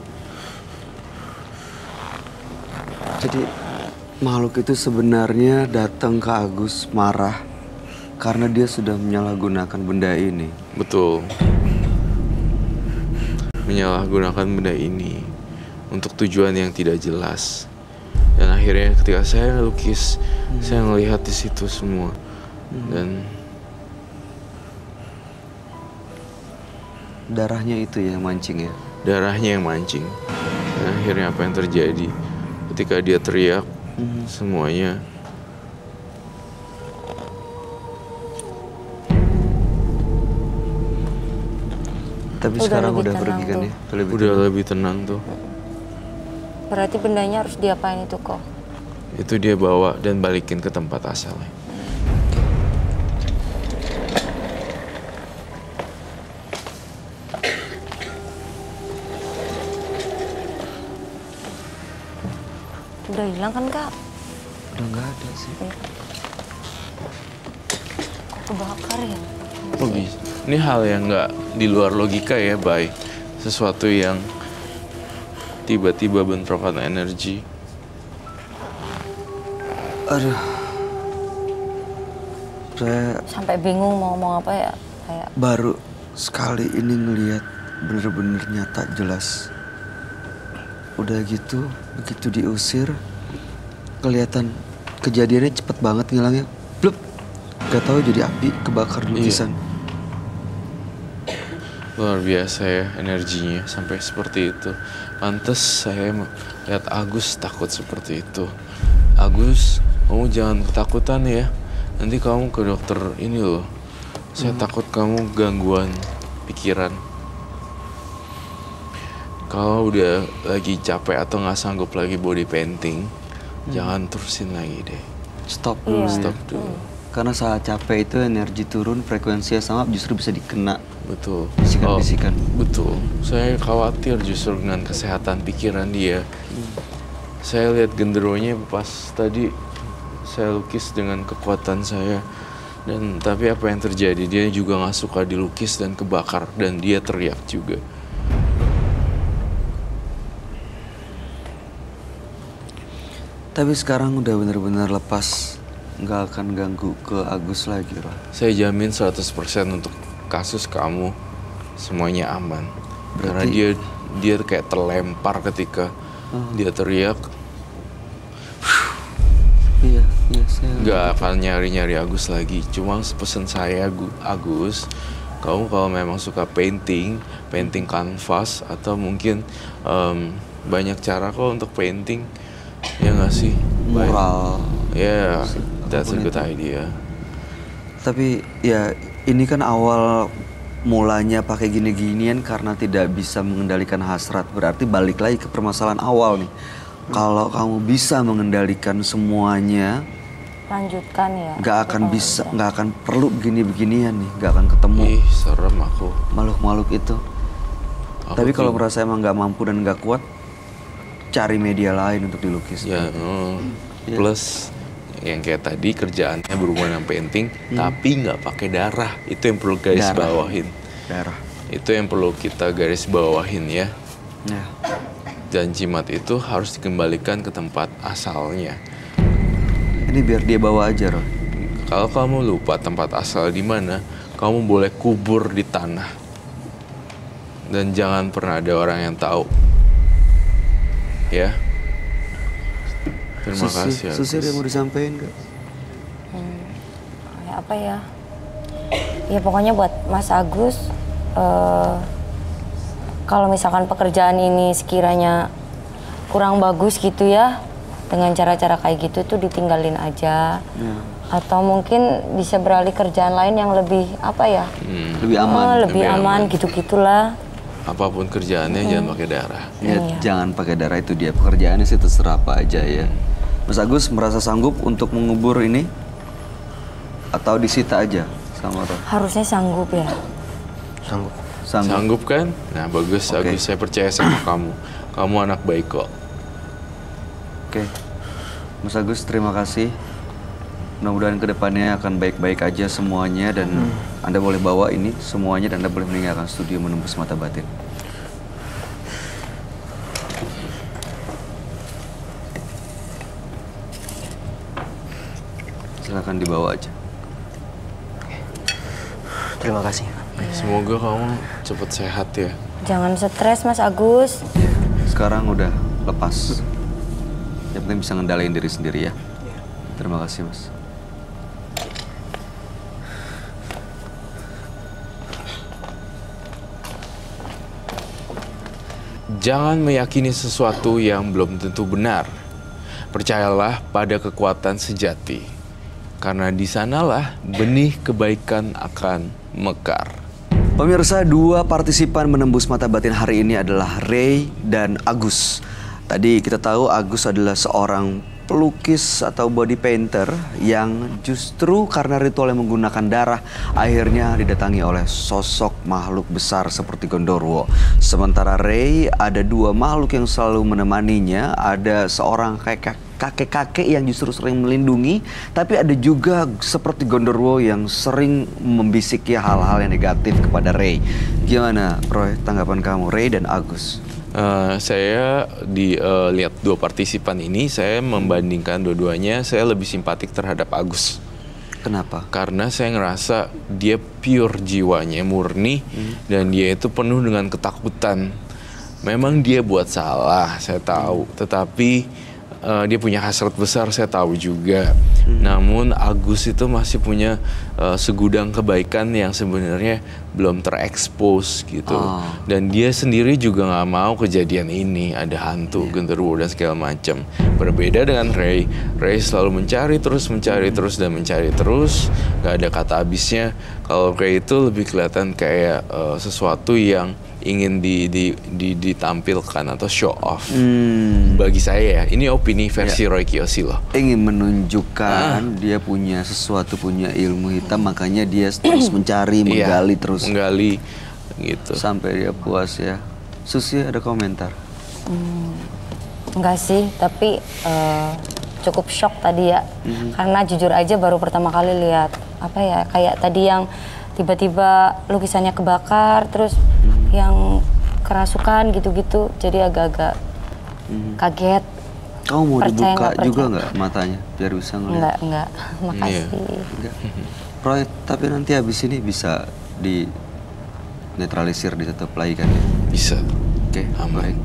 Jadi makhluk itu sebenarnya datang ke Agus marah karena dia sudah menyalahgunakan benda ini. Betul. Menyalahgunakan benda ini untuk tujuan yang tidak jelas. Dan akhirnya ketika saya lukis, saya melihat di situ semua. Dan darahnya itu yang mancing ya. darahnya yang mancing. Dan akhirnya apa yang terjadi? Ketika dia teriak, semuanya Tapi Udah sekarang lebih udah tenang pergi kan tuh. ya? Udah lebih tenang tuh. Berarti bendanya harus diapain itu kok? Itu dia bawa dan balikin ke tempat asalnya. Udah hilang kan kak? Udah nggak ada sih. Kok kebakar ya? Kok bisa? Ini hal yang nggak di luar logika ya, Bay. Sesuatu yang tiba-tiba bentrokan energi. Aduh. Saya Sampai bingung mau ngomong apa ya? Kayak baru sekali ini ngelihat bener-bener nyata jelas. Udah gitu, begitu diusir, kelihatan kejadiannya cepet banget ngilangnya. Blup. Gak tahu jadi api kebakar lukisan. Luar biasa ya energinya sampai seperti itu. Pantes saya lihat Agus takut seperti itu. Agus, kamu jangan ketakutan ya. Nanti kamu ke dokter ini loh. Saya takut kamu gangguan pikiran. Kalau udah lagi capek atau nggak sanggup lagi body painting, jangan terusin lagi deh. Stop dulu. Iya. Stop dulu. Karena saat capek itu energi turun, frekuensinya sama justru bisa dikena. Betul. Bisikan-bisikan. Betul. Saya khawatir justru dengan kesehatan pikiran dia. Saya lihat genderuwonya pas tadi saya lukis dengan kekuatan saya. Dan tapi apa yang terjadi? Dia juga nggak suka dilukis dan kebakar dan dia teriak juga. Tapi sekarang udah bener-bener lepas. Nggak akan ganggu ke Agus lagi, Roh. Saya jamin 100% untuk kasus kamu semuanya aman. Karena Berarti- dia kayak terlempar ketika dia teriak. Iya, saya... Nggak akan nyari-nyari Agus lagi. Cuma pesan saya, Agus, kamu kalau memang suka painting kanvas atau mungkin banyak cara kok untuk painting, ya nggak sih? Mural. Ya, that's a apapun good itu. idea. Tapi ya ini kan awal mulanya pakai gini-ginian karena tidak bisa mengendalikan hasrat. Berarti balik lagi ke permasalahan awal nih. Kalau kamu bisa mengendalikan semuanya, lanjutkan ya. nggak akan Kalau bisa, nggak akan perlu begini-beginian nih, nggak akan ketemu Ih, serem aku. makhluk-makhluk itu. Aku Tapi kalau tuh- merasa emang nggak mampu dan nggak kuat, cari media lain untuk dilukis. Ya, plus yang kayak tadi kerjaannya berhubungan dengan painting, tapi nggak pakai darah. Itu yang perlu garis Darah. bawahin. Darah. Itu yang perlu kita garis bawahin ya. Ya. Dan jimat itu harus dikembalikan ke tempat asalnya. Ini biar dia bawa aja, Roh. Kalau kamu lupa tempat asal di mana, kamu boleh kubur di tanah. Dan jangan pernah ada orang yang tahu. Ya. Terima kasih. Susir Agus. yang mau disampaikan gak? Kayak apa ya? Ya pokoknya buat Mas Agus, kalau misalkan pekerjaan ini sekiranya kurang bagus gitu ya, dengan cara-cara kayak gitu tuh ditinggalin aja. Ya. Atau mungkin bisa beralih kerjaan lain yang lebih apa ya? Lebih aman. Lebih Lebih aman aman. gitu-gitulah. Apapun kerjaannya jangan pakai darah. Ya, Iya. jangan pakai darah, itu dia. Pekerjaannya sih terserah apa aja ya. Mas Agus merasa sanggup untuk mengubur ini? Atau disita aja sama Roh? Harusnya sanggup ya. Sanggup. Sanggup. Sanggup kan? Nah bagus, Oke. Agus. Saya percaya sama kamu. Kamu anak baik kok. Oke. Mas Agus, terima kasih. Mudah-mudahan kedepannya akan baik-baik aja semuanya dan Anda boleh bawa ini semuanya dan Anda boleh meninggalkan studio menembus mata batin. Silakan dibawa aja. Terima kasih. Semoga kamu cepat sehat ya. Jangan stres Mas Agus. Sekarang udah lepas. Yang penting bisa ngendalain diri sendiri ya. Terima kasih, Mas. Jangan meyakini sesuatu yang belum tentu benar. Percayalah pada kekuatan sejati. Karena di sanalah benih kebaikan akan mekar. Pemirsa, dua partisipan menembus mata batin hari ini adalah Ray dan Agus. Tadi kita tahu Agus adalah seorang pelukis atau body painter yang justru karena ritual yang menggunakan darah akhirnya didatangi oleh sosok makhluk besar seperti Gondorwo. Sementara Ray ada dua makhluk yang selalu menemaninya, ada seorang kakek-kakek yang justru sering melindungi, tapi ada juga seperti Gondorwo yang sering membisiki hal-hal yang negatif kepada Ray. Gimana, Roy, tanggapan kamu, Ray dan Agus? Saya lihat dua partisipan ini, saya membandingkan dua-duanya, saya lebih simpatik terhadap Agus. Kenapa? Karena saya ngerasa dia pure jiwanya, murni, dan dia itu penuh dengan ketakutan. Memang dia buat salah, saya tahu, tetapi dia punya hasrat besar, saya tahu juga. Namun Agus itu masih punya segudang kebaikan yang sebenarnya belum terekspos gitu. Dan dia sendiri juga nggak mau kejadian ini, ada hantu, genderuwo dan segala macam. Berbeda dengan Ray, Ray selalu mencari terus, dan mencari terus, nggak ada kata habisnya. Kalau Ray itu lebih kelihatan kayak sesuatu yang ingin ditampilkan atau show off. Bagi saya ya, ini opini versi Roy Kiyoshi loh. Ingin menunjukkan dia punya sesuatu, punya ilmu hitam, makanya dia terus mencari, menggali terus. Menggali gitu. Sampai dia puas ya. Susi ada komentar? Enggak sih, tapi cukup shock tadi ya. Karena jujur aja baru pertama kali lihat apa ya, kayak tadi yang tiba-tiba lukisannya kebakar, terus yang kerasukan gitu-gitu, jadi agak-agak kaget. Kamu mau Percaya dibuka nggak juga percaya? nggak matanya biar bisa ngeliat? Enggak, makasih. Enggak. Roy, tapi nanti habis ini bisa di netralisir, ditutup lagi kan ya? Bisa. Oke, baik.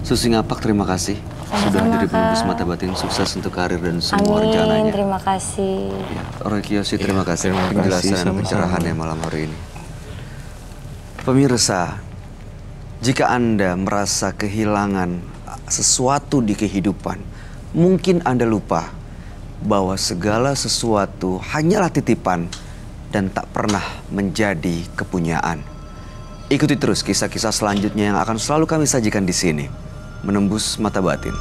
Susi Ngapak, terima kasih. Sudah Sama-sama, jadi penembus Kak. mata batin, sukses untuk karir dan semua Amin, rencananya. terima kasih. Ya, Roy Kiyoshi, terima kasih terima kasih, penjelasan dan sama-sama. pencerahannya malam hari ini. Pemirsa, jika Anda merasa kehilangan sesuatu di kehidupan, mungkin Anda lupa bahwa segala sesuatu hanyalah titipan dan tak pernah menjadi kepunyaan. Ikuti terus kisah-kisah selanjutnya yang akan selalu kami sajikan di sini. Menembus Mata Batin.